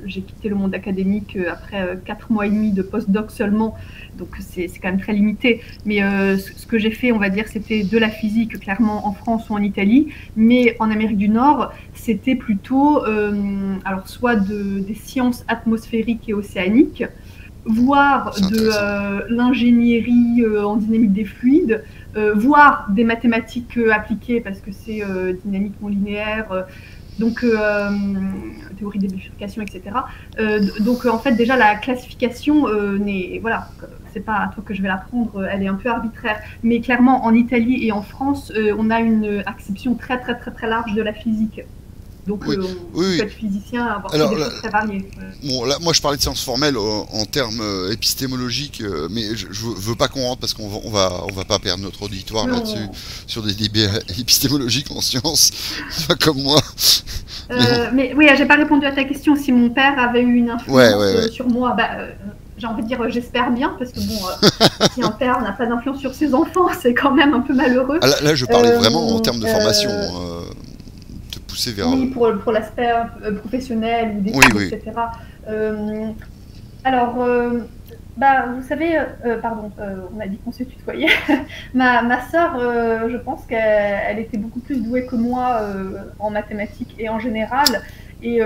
j'ai quitté le monde académique après 4 mois et demi de postdoc seulement, donc c'est quand même très limité. Mais ce que j'ai fait, on va dire, c'était de la physique, clairement en France ou en Italie, mais en Amérique du Nord, c'était plutôt alors soit des sciences atmosphériques et océaniques, voire c'est de intéressant. l'ingénierie en dynamique des fluides, voire des mathématiques appliquées parce que c'est dynamique non linéaire, donc théorie des bifurcations, etc. Donc en fait déjà la classification voilà, c'est pas à toi que je vais l'apprendre, elle est un peu arbitraire. Mais clairement en Italie et en France, on a une acception très très très très large de la physique. Donc Oui, on oui, peut oui. être physicien, avoir fait Alors, des choses très variées. bon, là, moi, je parlais de sciences formelles en termes épistémologiques, mais je veux pas qu'on rentre parce on va pas perdre notre auditoire là-dessus Non. sur des débats épistémologiques en sciences, pas comme moi. Mais bon, Mais oui, j'ai pas répondu à ta question. Si mon père avait eu une ouais, influence ouais, ouais. sur moi, j'ai envie de dire j'espère bien, parce que bon, si un père n'a pas d'influence sur ses enfants, c'est quand même un peu malheureux. Ah, là, je parlais vraiment en termes de formation, te pousser vers. Oui, pour l'aspect professionnel ou Oui, d'études, oui. etc. Euh, Alors, bah, vous savez, pardon, on a dit qu'on se tutoyait. Ma sœur, je pense qu'elle était beaucoup plus douée que moi en mathématiques et en général, et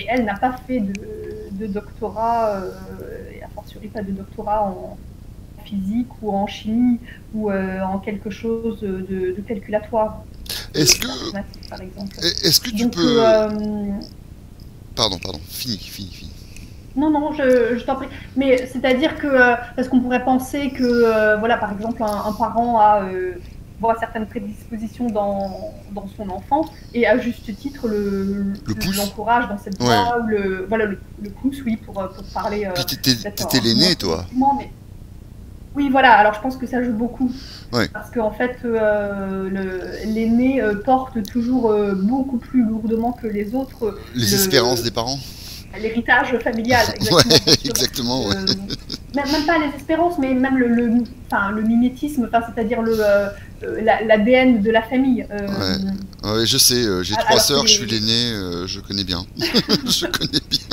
elle n'a pas fait de doctorat, et a fortiori pas de doctorat en physique ou en chimie ou en quelque chose de calculatoire, Est-ce que, mathématique par exemple. est-ce que tu Donc, peux... Pardon, fini. non, non, je t'en prie. Mais c'est-à-dire que, parce qu'on pourrait penser que, voilà, par exemple, un parent a voit certaines prédispositions dans son enfant et à juste titre Le pouce? l'encourage dans cette Ouais. voie, ou voilà, le pouce, oui, pour parler Puis peut-être t'étais un peu moins l'aîné, toi. politiquement, mais oui, voilà, alors je pense que ça joue beaucoup. Ouais. Parce qu'en fait, l'aîné porte toujours beaucoup plus lourdement que les autres Les espérances des parents? l'héritage familial, Ouais, exactement. exactement, ouais. Même pas les espérances, mais même le mimétisme, c'est-à-dire l'ADN de la famille. Ouais. Ouais, je sais, j'ai trois Alors que sœurs, je suis l'aîné, je connais bien. Je connais bien.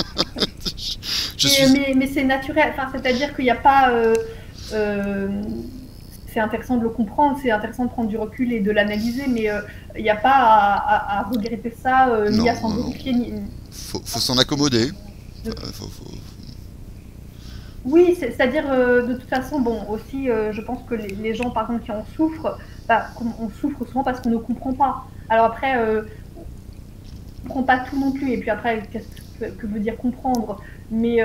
Je suis... mais c'est naturel, c'est-à-dire qu'il n'y a pas. Euh, c'est intéressant de le comprendre, c'est intéressant de prendre du recul et de l'analyser, mais il n'y a pas à regretter ça, ni Non, à s'en non. glorifier, Faut s'en accommoder. Oui, c'est-à-dire, de toute façon, bon, aussi, je pense que les gens, par exemple, qui en souffrent, bah, on souffre souvent parce qu'on ne comprend pas. Alors après, on ne comprend pas tout non plus, et puis après, qu'est-ce que veut dire comprendre? Mais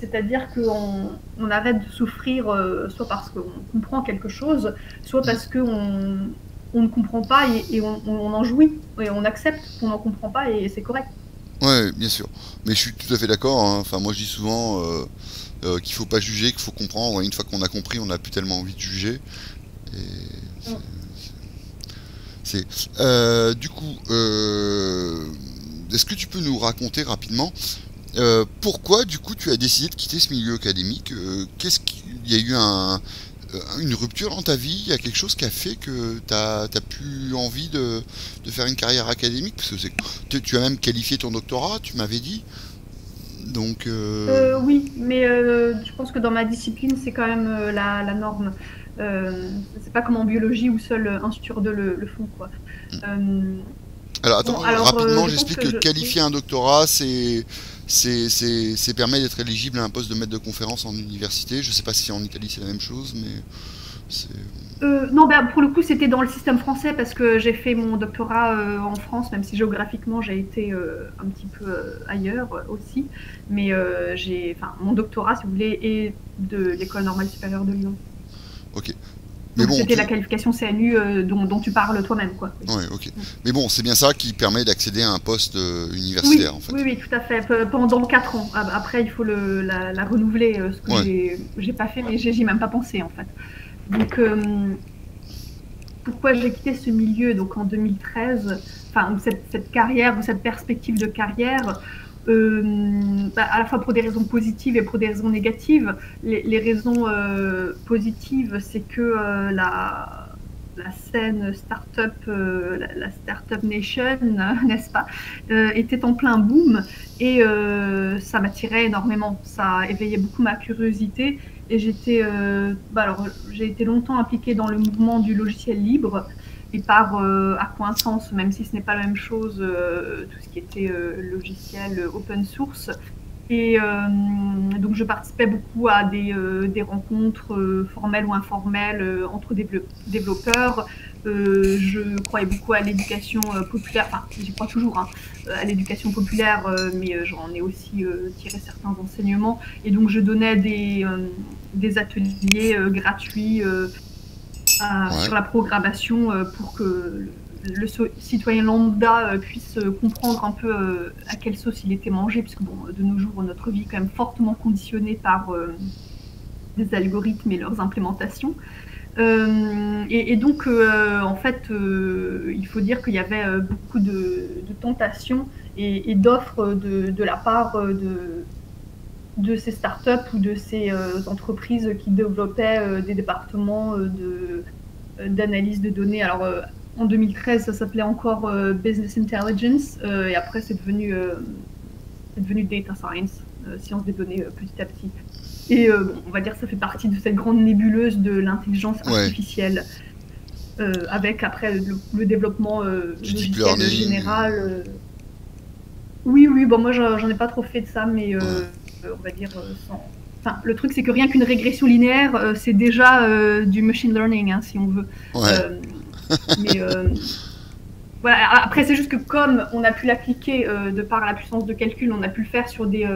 c'est-à-dire qu'on arrête de souffrir, soit parce qu'on comprend quelque chose, soit parce qu'on ne comprend pas et on en jouit, et on accepte qu'on n'en comprend pas, et c'est correct. Ouais, bien sûr. Mais je suis tout à fait d'accord, hein. Enfin, moi je dis souvent qu'il faut pas juger, qu'il faut comprendre. Une fois qu'on a compris, on n'a plus tellement envie de juger. Et Mm. du coup, est-ce que tu peux nous raconter rapidement pourquoi du coup tu as décidé de quitter ce milieu académique? Qu'est-ce qu'il y a eu une rupture dans ta vie? Il y a quelque chose qui a fait que tu as plus envie de faire une carrière académique? Parce que tu as même qualifié ton doctorat, tu m'avais dit. Donc, Oui, mais je pense que dans ma discipline, c'est quand même la norme. C'est pas comme en biologie où seul un sur deux le font, quoi. Euh, alors attends, bon, alors rapidement, je pense j'explique que que oui. qualifier un doctorat, c'est permet d'être éligible à un poste de maître de conférence en université. Je sais pas si en Italie c'est la même chose, mais c'est... Non, ben, pour le coup, c'était dans le système français parce que j'ai fait mon doctorat en France, même si géographiquement j'ai été un petit peu ailleurs aussi. Mais mon doctorat, si vous voulez, est de l'École normale supérieure de Lyon. Ok. Mais Donc bon, c'était la qualification CNU dont tu parles toi-même, quoi. Oui. ouais, ok. Mais bon, c'est bien ça qui permet d'accéder à un poste universitaire, Oui, en fait. oui, oui, tout à fait. Pendant 4 ans. Après, il faut la renouveler, ce que Ouais. j'ai pas fait, mais j'y ai même pas pensé, en fait. Donc, pourquoi j'ai quitté ce milieu donc en 2013, enfin cette carrière ou cette perspective de carrière, à la fois pour des raisons positives et pour des raisons négatives. Les raisons positives, c'est que la scène startup, la startup nation, n'est-ce pas, était en plein boom et ça m'attirait énormément. Ça a éveillé beaucoup ma curiosité et j'ai été longtemps impliquée dans le mouvement du logiciel libre et par accointance, même si ce n'est pas la même chose, tout ce qui était logiciel open source. Et donc je participais beaucoup à des rencontres formelles ou informelles entre développeurs. Je croyais beaucoup à l'éducation populaire, enfin j'y crois toujours, hein, à l'éducation populaire, mais j'en ai aussi tiré certains enseignements. Et donc je donnais des ateliers gratuits Ouais. sur la programmation pour que le citoyen lambda puisse comprendre un peu à quelle sauce il était mangé, puisque bon, de nos jours, notre vie est quand même fortement conditionnée par des algorithmes et leurs implémentations. Et donc, en fait, il faut dire qu'il y avait beaucoup de tentations et d'offres de la part de ces startups ou de ces entreprises qui développaient des départements d'analyse de données. Alors, en 2013, ça s'appelait encore Business Intelligence, et après, c'est devenu Data Science. sciences des données petit à petit. Et bon, on va dire que ça fait partie de cette grande nébuleuse de l'intelligence artificielle, avec après le développement logiciel général. Oui, bon, moi j'en ai pas trop fait de ça, mais on va dire sans... Enfin, le truc c'est que rien qu'une régression linéaire, c'est déjà du machine learning, hein, si on veut. Mais voilà. Après, c'est juste que comme on a pu l'appliquer de par la puissance de calcul, on a pu le faire sur des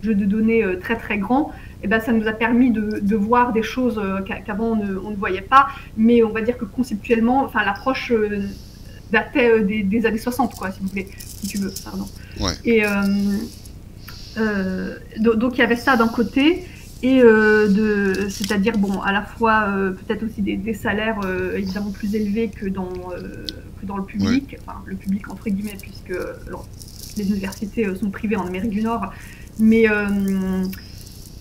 jeux de données très très grands, et ben ça nous a permis de voir des choses qu'avant on ne voyait pas. Mais on va dire que conceptuellement, enfin l'approche datait des années 60, quoi, si vous voulez, si tu veux, pardon. Et donc il y avait ça d'un côté. Et c'est-à-dire bon, à la fois peut-être aussi des salaires évidemment plus élevés que dans le public, enfin le public entre guillemets, puisque les universités sont privées en Amérique du Nord, mais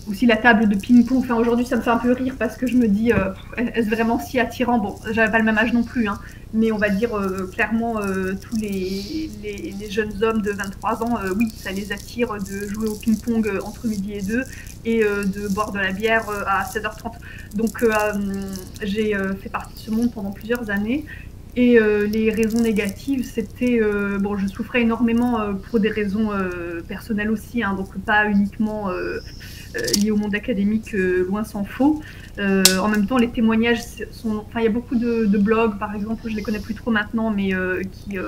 aussi la table de ping-pong. Enfin aujourd'hui ça me fait un peu rire parce que je me dis est-ce vraiment si attirant? Bon, j'avais pas le même âge non plus, hein, mais on va dire clairement tous les jeunes hommes de 23 ans, oui, ça les attire de jouer au ping-pong entre midi et 2 et de boire de la bière à 16h30. Donc j'ai fait partie de ce monde pendant plusieurs années. Et les raisons négatives, c'était... bon, je souffrais énormément pour des raisons personnelles aussi, hein, donc pas uniquement liées au monde académique, loin s'en faut. En même temps, les témoignages sont... Enfin, il y a beaucoup de blogs, par exemple, je les connais plus trop maintenant, mais qui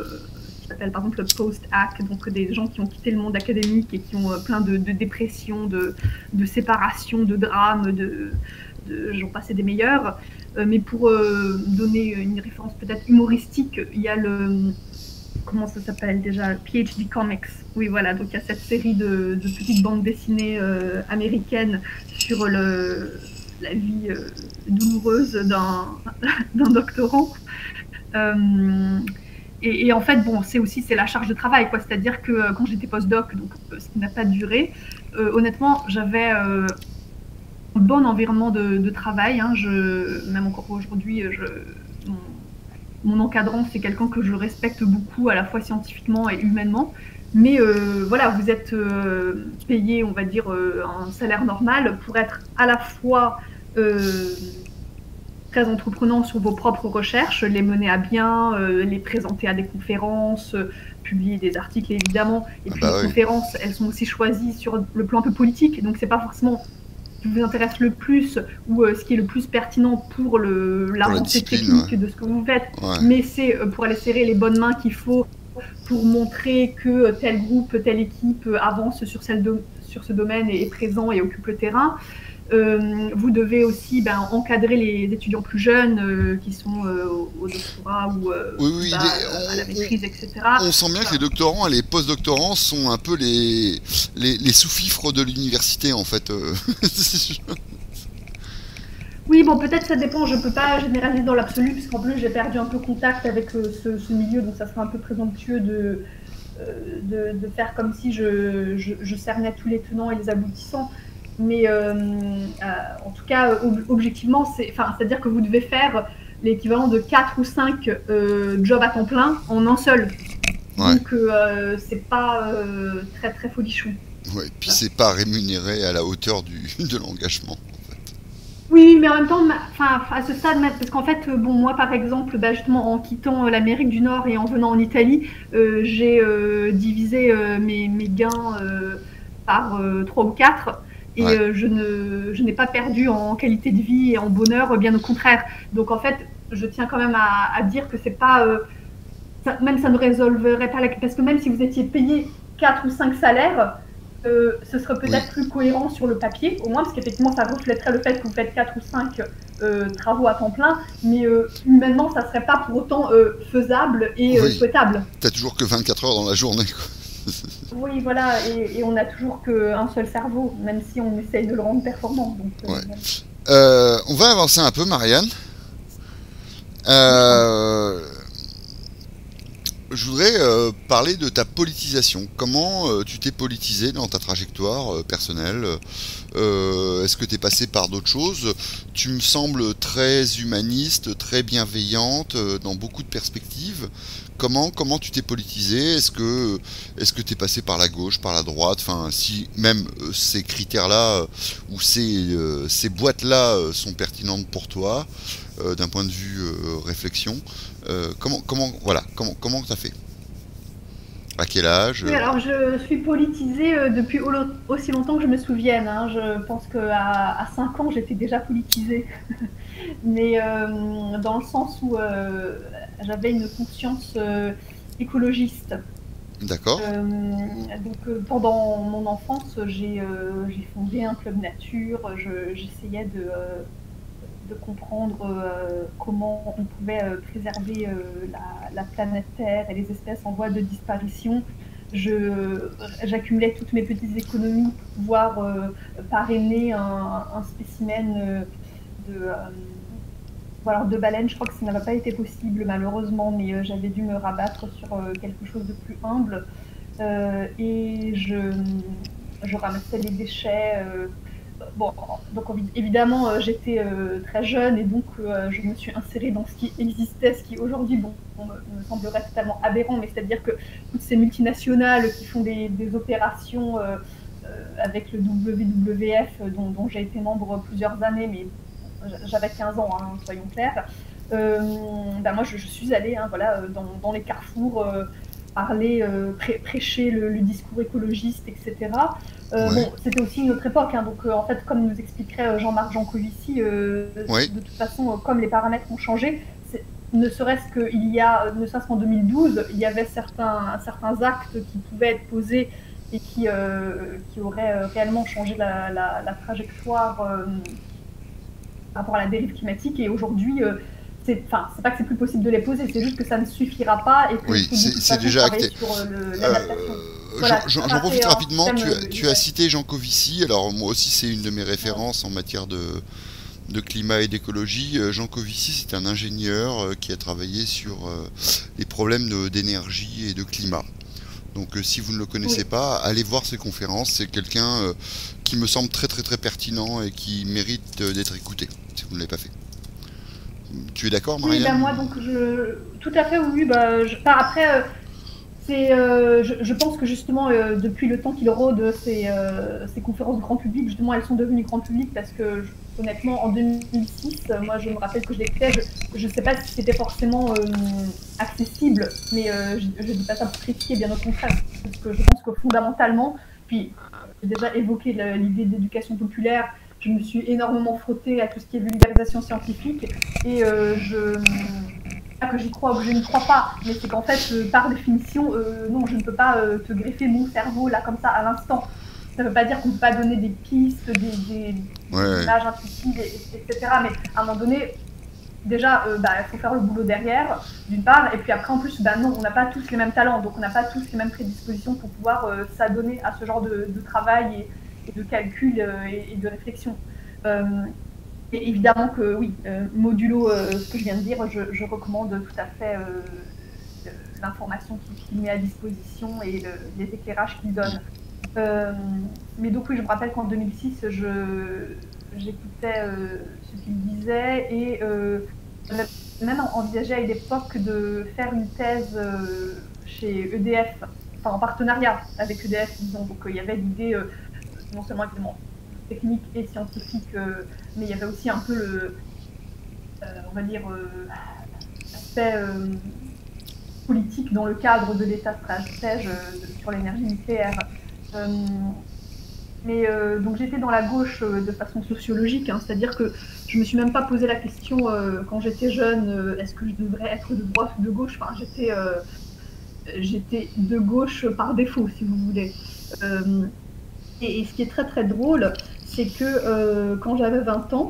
s'appellent par exemple le post-hack, donc des gens qui ont quitté le monde académique et qui ont plein de dépression, de séparation, de drames, j'en passais des meilleurs. Mais pour donner une référence peut-être humoristique, il y a le... Comment ça s'appelle déjà? PhD Comics. Oui, voilà. Donc il y a cette série de petites bandes dessinées américaines sur la vie douloureuse d'un doctorant. Et en fait, bon, c'est la charge de travail, quoi. C'est-à-dire que quand j'étais postdoc, donc ce qui n'a pas duré, honnêtement, j'avais un bon environnement de travail, hein. Même encore aujourd'hui, mon encadrant, c'est quelqu'un que je respecte beaucoup, à la fois scientifiquement et humainement. Mais voilà, vous êtes payé, on va dire, un salaire normal pour être à la fois très entreprenant sur vos propres recherches, les mener à bien, les présenter à des conférences, publier des articles évidemment. Et puis les conférences, elles sont aussi choisies sur le plan un peu politique, donc c'est pas forcément ce qui vous intéresse le plus ou ce qui est le plus pertinent pour l'avancée technique de ce que vous faites, mais c'est pour aller serrer les bonnes mains qu'il faut pour montrer que tel groupe, telle équipe avance sur ce domaine et est présent et occupe le terrain. Vous devez aussi encadrer les étudiants plus jeunes qui sont au doctorat ou à la maîtrise, etc. On sent bien que les doctorants et les post-doctorants sont un peu les sous-fifres de l'université, en fait. Oui, bon, peut-être ça dépend. Je ne peux pas généraliser dans l'absolu, puisqu'en plus, j'ai perdu un peu contact avec ce milieu, donc ça serait un peu présomptueux de faire comme si je cernais tous les tenants et les aboutissants. Mais en tout cas, objectivement, c'est-à-dire que vous devez faire l'équivalent de 4 ou 5 jobs à temps plein en un seul. Donc, c'est pas très, très folichon. Ouais, puis c'est pas rémunéré à la hauteur de l'engagement. En fait. Oui, mais en même temps, à ce stade, parce qu'en fait, bon, moi, par exemple, justement, en quittant l'Amérique du Nord et en venant en Italie, j'ai divisé mes gains par 3 ou 4. Et je n'ai pas perdu en qualité de vie et en bonheur, bien au contraire. Donc en fait, je tiens quand même à dire que c'est pas... même ça ne résolverait pas parce que même si vous étiez payé 4 ou 5 salaires, ce serait peut-être plus cohérent sur le papier, au moins, parce qu'effectivement, ça reflèterait le fait que vous faites 4 ou 5 travaux à temps plein, mais humainement, ça ne serait pas pour autant faisable et souhaitable. T'as toujours que 24 heures dans la journée, quoi. Oui, voilà, et on n'a toujours qu'un seul cerveau, même si on essaye de le rendre performant. Donc, on va avancer un peu, je voudrais parler de ta politisation. Comment tu t'es politisé dans ta trajectoire personnelle? Est-ce que tu es passé par d'autres choses? Tu me sembles très humaniste, très bienveillante dans beaucoup de perspectives. Comment tu t'es politisé? Est-ce que tu es passé par la gauche, par la droite? Enfin, si même ces critères-là ou ces boîtes-là sont pertinentes pour toi d'un point de vue réflexion. Comment t'as fait? À quel âge? Oui, alors je suis politisée depuis aussi longtemps que je me souvienne, hein. Je pense qu'à 5 ans, j'étais déjà politisée. Mais dans le sens où j'avais une conscience écologiste. D'accord. Donc pendant mon enfance, j'ai fondé un club nature. J'essayais de comprendre comment on pouvait préserver la planète Terre et les espèces en voie de disparition. J'accumulais toutes mes petites économies pour pouvoir parrainer un spécimen de, voilà, de baleine. Je crois que ça n'avait pas été possible malheureusement, mais j'avais dû me rabattre sur quelque chose de plus humble. Et je ramassais les déchets. Bon, donc évidemment, j'étais très jeune et donc je me suis insérée dans ce qui existait, ce qui aujourd'hui me semblerait totalement aberrant, mais c'est-à-dire que toutes ces multinationales qui font des opérations avec le WWF, dont j'ai été membre plusieurs années, mais j'avais 15 ans, hein, soyons clairs, moi je suis allée voilà, dans les carrefours, parler, prêcher le discours écologiste, etc. Ouais. Bon, c'était aussi une autre époque, hein, donc en fait, comme nous expliquerait Jean-Marc Jancovici, Ouais. de toute façon, comme les paramètres ont changé, ne serait-ce qu'en 2012, il y avait certains actes qui pouvaient être posés et qui auraient réellement changé la trajectoire par rapport à la dérive climatique. Et aujourd'hui, c'est pas que c'est plus possible de les poser, c'est juste que ça ne suffira pas et que Oui, c'est déjà acté. sur l'adaptation. Voilà, J'en profite rapidement. système, Tu as cité Jean Covici. Alors moi aussi, c'est une de mes références en matière de climat et d'écologie. Jean Covici, c'est un ingénieur qui a travaillé sur les problèmes d'énergie et de climat. Donc si vous ne le connaissez oui. pas, allez voir ses conférences. C'est quelqu'un qui me semble très très très pertinent et qui mérite d'être écouté, si vous ne l'avez pas fait. Tu es d'accord, Oui, Marianne? moi, donc, tout à fait, oui, après, je pense que justement, depuis le temps qu'il rôde ces conférences grand public, justement, elles sont devenues grand public parce que, honnêtement, en 2006, moi, je me rappelle que je l'écoutais, je ne sais pas si c'était forcément accessible, mais je ne dis pas ça pour critiquer, bien au contraire, parce que je pense que fondamentalement, puis j'ai déjà évoqué l'idée d'éducation populaire, je me suis énormément frottée à tout ce qui est vulgarisation scientifique, et pas que j'y crois ou que je n'y crois pas, mais c'est qu'en fait, par définition, non, je ne peux pas te greffer mon cerveau là comme ça à l'instant. Ça ne veut pas dire qu'on ne peut pas donner des pistes, des Ouais. images intuitives, etc. Mais à un moment donné, déjà, il faut faire le boulot derrière, d'une part, et puis après, en plus, non, on n'a pas tous les mêmes talents, donc on n'a pas tous les mêmes prédispositions pour pouvoir s'adonner à ce genre de travail et de calcul et de réflexion. Et évidemment que oui, modulo ce que je viens de dire, je recommande tout à fait l'information qu'il met à disposition et les éclairages qu'il donne. Mais donc oui, je me rappelle qu'en 2006, j'écoutais ce qu'il disait et j'avais même envisagé à l'époque de faire une thèse chez EDF, enfin en partenariat avec EDF, disons. Donc il y avait l'idée, non seulement évidemment technique et scientifique, mais il y avait aussi un peu on va dire, l'aspect politique dans le cadre de l'état stratège sur l'énergie nucléaire. Donc j'étais dans la gauche de façon sociologique, hein, c'est-à-dire que je me suis même pas posé la question quand j'étais jeune, est-ce que je devrais être de droite ou de gauche. Enfin, j'étais de gauche par défaut, si vous voulez. Et ce qui est très très drôle, c'est que quand j'avais 20 ans,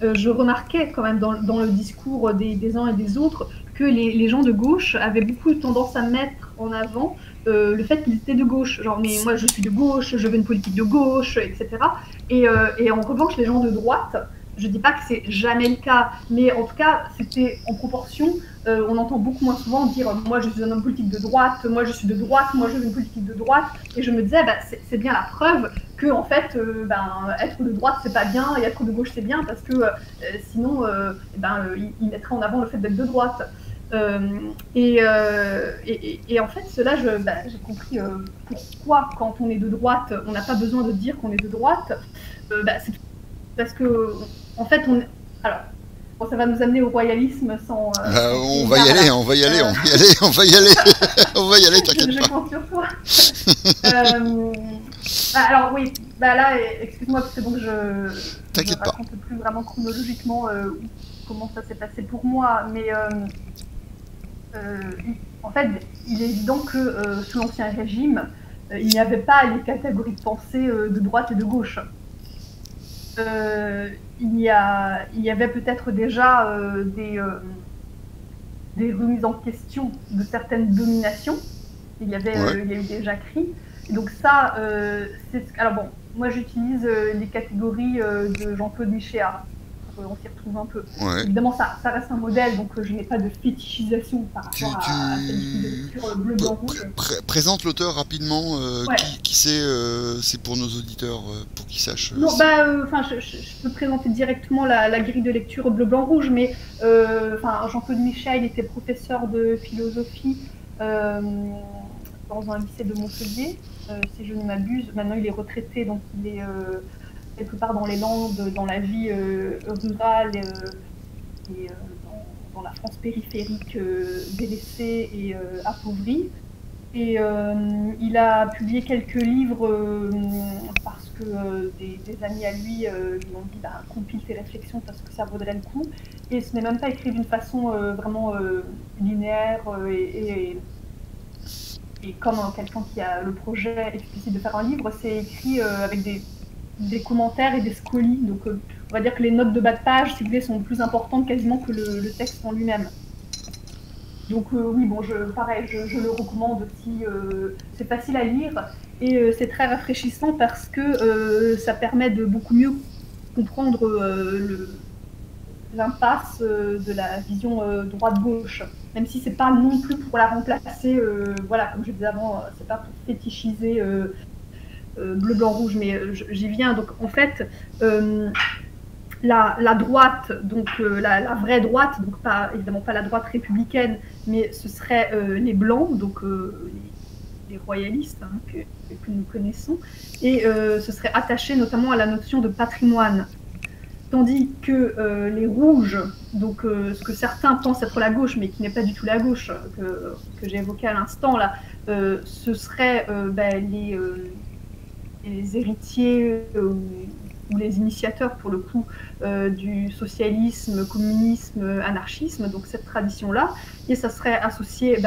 je remarquais quand même dans le discours des uns et des autres que les gens de gauche avaient beaucoup tendance à mettre en avant le fait qu'ils étaient de gauche. Genre, mais moi je suis de gauche, je veux une politique de gauche, etc. Et en revanche, les gens de droite je dis pas que c'est jamais le cas, mais en tout cas, c'était en proportion. On entend beaucoup moins souvent dire moi je suis un homme politique de droite, moi je suis de droite, moi je veux une politique de droite. Et je me disais, c'est bien la preuve que en fait, être de droite c'est pas bien et être de gauche c'est bien parce que sinon, il mettrait en avant le fait d'être de droite. Et en fait, cela, j'ai compris pourquoi, quand on est de droite, on n'a pas besoin de dire qu'on est de droite. C'est parce que, en fait, alors, bon, ça va nous amener au royalisme sans. On va y aller, on va y aller, on va y aller, t'inquiète pas. Je compte sur toi. Alors oui, là, excuse-moi, parce que donc je ne raconte plus vraiment chronologiquement comment ça s'est passé pour moi, mais en fait, il est évident que sous l'Ancien Régime, il n'y avait pas les catégories de pensée de droite et de gauche. Il y avait peut-être déjà des remises en question de certaines dominations. Il y a eu des jacqueries. Et donc ça, alors bon, moi j'utilise les catégories de Jean-Claude Michéa. On s'y retrouve un peu. Ouais. Évidemment, ça reste un modèle, donc je n'ai pas de fétichisation par rapport à cette lecture bleu, blanc, rouge. Présente l'auteur rapidement, qui c'est pour nos auditeurs, pour qu'ils sachent. Non, je peux présenter directement la grille de lecture bleu, blanc, rouge, mais Jean-Claude Michéa, il était professeur de philosophie dans un lycée de Montpellier, si je ne m'abuse. Maintenant, il est retraité, donc il est quelque part dans les Landes, dans la vie rurale et dans la France périphérique délaissée et appauvrie. Et il a publié quelques livres parce que des amis à lui lui ont dit compile tes réflexions parce que ça vaudrait le coup. Et ce n'est même pas écrit d'une façon vraiment linéaire et comme quelqu'un qui a le projet explicite de faire un livre, c'est écrit avec des commentaires et des scolies. Donc on va dire que les notes de bas de page, si vous voulez, sont plus importantes quasiment que le texte en lui-même. Donc oui, bon, je le recommande aussi. C'est facile à lire et c'est très rafraîchissant parce que ça permet de beaucoup mieux comprendre l'impasse de la vision droite-gauche. Même si c'est pas non plus pour la remplacer, voilà, comme je disais avant, c'est pas pour fétichiser bleu, blanc, rouge, mais j'y viens. Donc en fait, la droite, donc la vraie droite, donc évidemment pas la droite républicaine, mais ce serait les blancs, donc les royalistes que nous connaissons, et ce serait attaché notamment à la notion de patrimoine. Tandis que les rouges, donc ce que certains pensent être la gauche, mais qui n'est pas du tout la gauche, que j'ai évoqué à l'instant là, ce serait les héritiers ou les initiateurs, pour le coup, du socialisme, communisme, anarchisme, donc cette tradition-là, et ça serait associé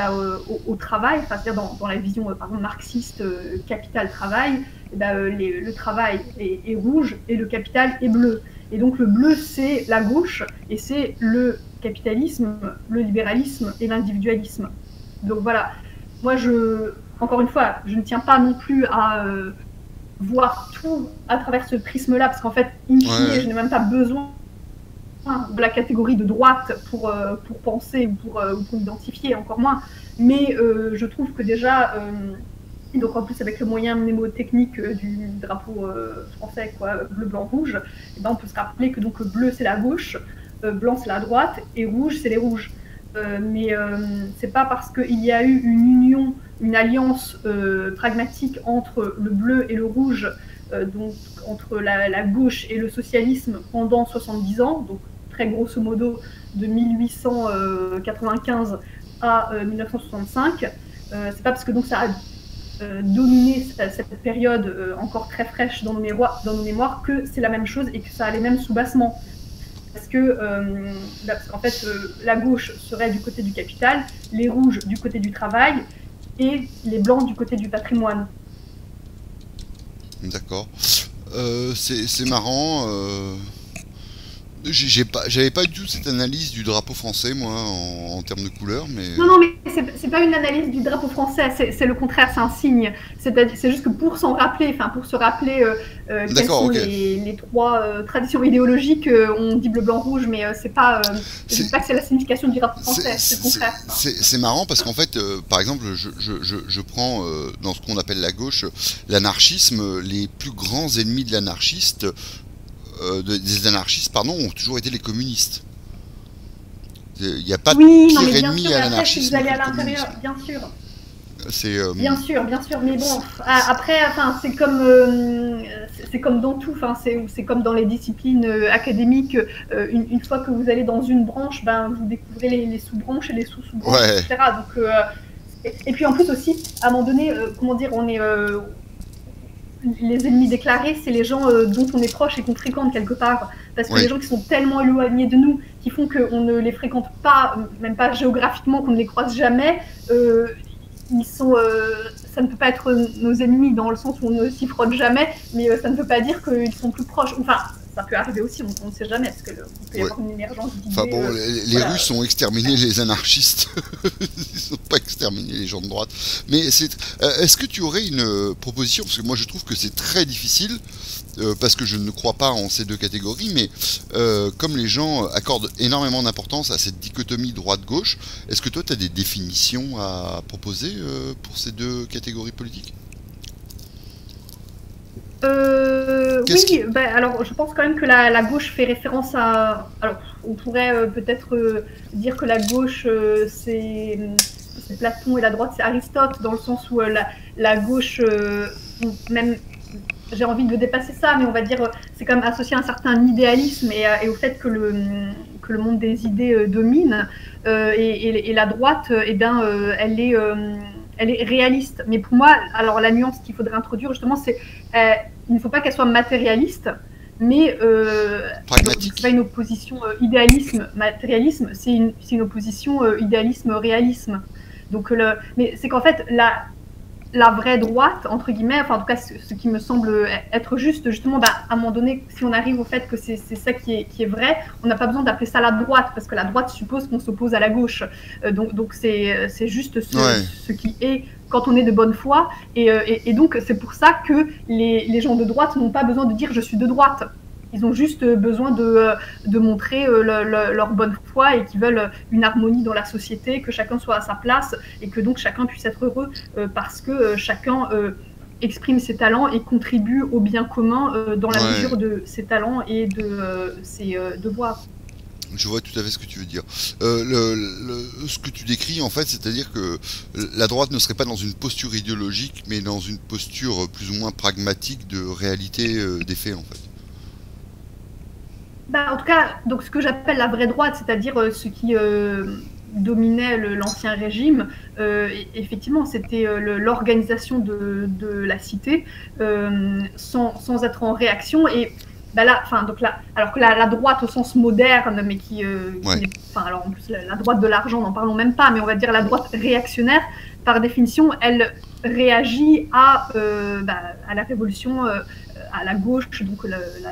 au travail, c'est-à-dire dans la vision par exemple marxiste, capital-travail, le travail est rouge et le capital est bleu. Et donc le bleu, c'est la gauche, et c'est le capitalisme, le libéralisme et l'individualisme. Donc voilà, moi encore une fois, je ne tiens pas non plus à voir tout à travers ce prisme-là, parce qu'en fait, in fine, je n'ai même pas besoin de la catégorie de droite pour penser ou pour identifier, encore moins. Mais je trouve que déjà, donc en plus avec le moyen mnémotechnique du drapeau français, bleu, blanc, rouge, on peut se rappeler que donc bleu c'est la gauche, blanc c'est la droite, et rouge c'est les rouges. Mais c'est pas parce qu'il y a eu une union, une alliance pragmatique entre le bleu et le rouge, donc entre la gauche et le socialisme pendant 70 ans, donc très grosso modo de 1895 à 1965, c'est pas parce que donc ça a dominé cette période encore très fraîche dans nos mémoires que c'est la même chose et que ça a les mêmes soubassements. Parce qu'en fait, la gauche serait du côté du capital, les rouges du côté du travail et les blancs du côté du patrimoine. D'accord. C'est marrant. J'avais pas du tout cette analyse du drapeau français, moi, en termes de couleur, mais... Non, non, mais c'est pas une analyse du drapeau français, c'est le contraire, c'est un signe. C'est juste que pour s'en rappeler, enfin pour se rappeler quelles D'accord, sont ok. les trois traditions idéologiques, on dit bleu, blanc, rouge, mais je dis C'est pas que c'est la signification du drapeau français, c'est le contraire. c'est marrant parce qu'en fait, par exemple, je prends dans ce qu'on appelle la gauche l'anarchisme, les plus grands ennemis de l'anarchiste, des anarchistes, pardon, ont toujours été les communistes. Il n'y a pas de Oui, non, pire mais bien ennemi sûr, à mais après, si vous l'anarchisme que allez à le l'intérieur, communisme. bien sûr. C'est Bien sûr, mais bon, après, enfin, c'est comme dans tout, enfin, c'est comme dans les disciplines académiques. Une fois que vous allez dans une branche, ben, vous découvrez les sous-branches et les sous-sous-branches, ouais, etc. Donc, et puis en plus aussi, à un moment donné, comment dire, on est les ennemis déclarés, c'est les gens dont on est proche et qu'on fréquente quelque part. Parce que les ouais. gens qui sont tellement éloignés de nous, qui font qu'on ne les fréquente pas, même pas géographiquement, qu'on ne les croise jamais, ils sont, ça ne peut pas être nos ennemis dans le sens où on ne s'y frotte jamais, mais ça ne veut pas dire qu'ils sont plus proches. Enfin, ça peut arriver aussi, on ne sait jamais, parce qu'il peut y Ouais. avoir une émergence Enfin d'idées. bon, les Voilà. Russes ont exterminé les anarchistes, ils n'ont pas exterminé les gens de droite. Mais est-ce que tu aurais une proposition? Parce que moi je trouve que c'est très difficile, parce que je ne crois pas en ces deux catégories, mais comme les gens accordent énormément d'importance à cette dichotomie droite-gauche, est-ce que toi tu as des définitions à proposer pour ces deux catégories politiques? Qu'est-ce qui... Oui, bah, alors je pense quand même que la gauche fait référence à. Alors, on pourrait peut-être dire que la gauche c'est Platon et la droite c'est Aristote, dans le sens où la gauche, même j'ai envie de dépasser ça, mais on va dire c'est quand même associé à un certain idéalisme et au fait que le monde des idées domine, et la droite, eh bien, elle est réaliste. Mais pour moi, alors la nuance qu'il faudrait introduire justement, c'est il ne faut pas qu'elle soit matérialiste, mais c'est pas Pragmatique. une opposition idéalisme-matérialisme, c'est une opposition idéalisme-réalisme. Donc, mais c'est qu'en fait, la vraie droite, entre guillemets, enfin en tout cas ce qui me semble être juste, justement, bah, à un moment donné, si on arrive au fait que c'est ça qui est vrai, on n'a pas besoin d'appeler ça la droite, parce que la droite suppose qu'on s'oppose à la gauche. Donc c'est juste Ouais. ce qui est quand on est de bonne foi, et donc c'est pour ça que les gens de droite n'ont pas besoin de dire je suis de droite. Ils ont juste besoin de montrer leur bonne foi et qu'ils veulent une harmonie dans la société, que chacun soit à sa place et que donc chacun puisse être heureux parce que chacun exprime ses talents et contribue au bien commun dans la Ouais. mesure de ses talents et de ses devoirs. Je vois tout à fait ce que tu veux dire. Ce que tu décris, en fait, c'est-à-dire que la droite ne serait pas dans une posture idéologique, mais dans une posture plus ou moins pragmatique de réalité des faits, en fait. Bah, en tout cas, donc ce que j'appelle la vraie droite, c'est-à-dire ce qui dominait l'ancien régime, effectivement, c'était l'organisation de la cité sans être en réaction. Et bah là, donc là, alors que la droite au sens moderne, mais Ouais. alors en plus la droite de l'argent, n'en parlons même pas, mais on va dire la droite réactionnaire, par définition, elle réagit à la révolution, à la gauche, donc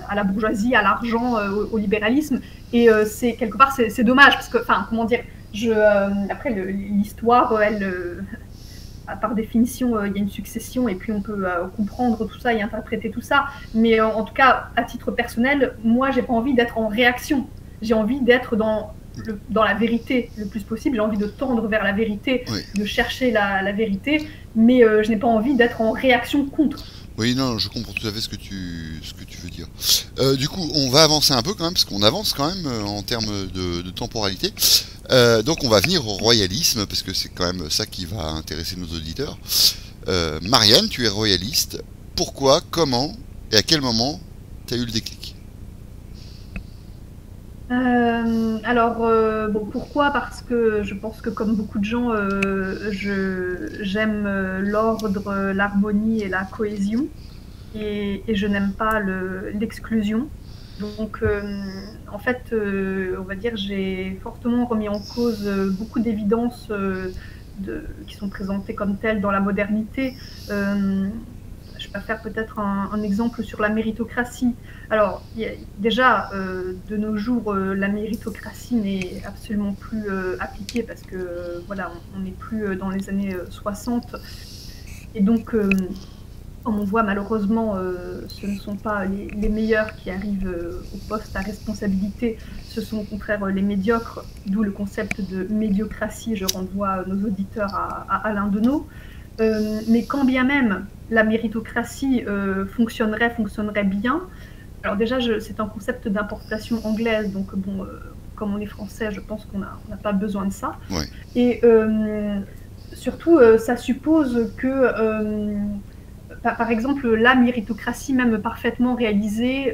à la bourgeoisie, à l'argent, au libéralisme. Et c'est quelque part, c'est dommage, parce que, enfin, comment dire, après l'histoire, elle, par définition, il y a une succession et puis on peut comprendre tout ça et interpréter tout ça. Mais en tout cas, à titre personnel, moi, j'ai pas envie d'être en réaction. J'ai envie d'être dans la vérité le plus possible. J'ai envie de tendre vers la vérité, Oui. de chercher la vérité, mais je n'ai pas envie d'être en réaction contre. Oui, non, je comprends tout à fait ce que tu veux dire. Du coup, on va avancer un peu quand même, parce qu'on avance quand même en termes de temporalité. Donc on va venir au royalisme, parce que c'est quand même ça qui va intéresser nos auditeurs. Marianne, tu es royaliste. Pourquoi, comment et à quel moment tu as eu le déclic? Bon, pourquoi? Parce que je pense que comme beaucoup de gens, j'aime l'ordre, l'harmonie et la cohésion, et je n'aime pas l'exclusion. Donc, en fait, on va dire, j'ai fortement remis en cause beaucoup d'évidences qui sont présentées comme telles dans la modernité. Je va faire peut-être un exemple sur la méritocratie. Alors, déjà, de nos jours, la méritocratie n'est absolument plus appliquée parce que, voilà, on n'est plus dans les années 60. Et donc, comme on voit, malheureusement, ce ne sont pas les meilleurs qui arrivent au poste à responsabilité, ce sont au contraire les médiocres, d'où le concept de médiocratie. Je renvoie nos auditeurs à Alain Deneau. Mais quand bien même la méritocratie fonctionnerait bien, alors déjà, c'est un concept d'importation anglaise, donc bon, comme on est français, je pense qu'on n'a pas besoin de ça. Ouais. Et surtout, ça suppose que... par exemple, la méritocratie même parfaitement réalisée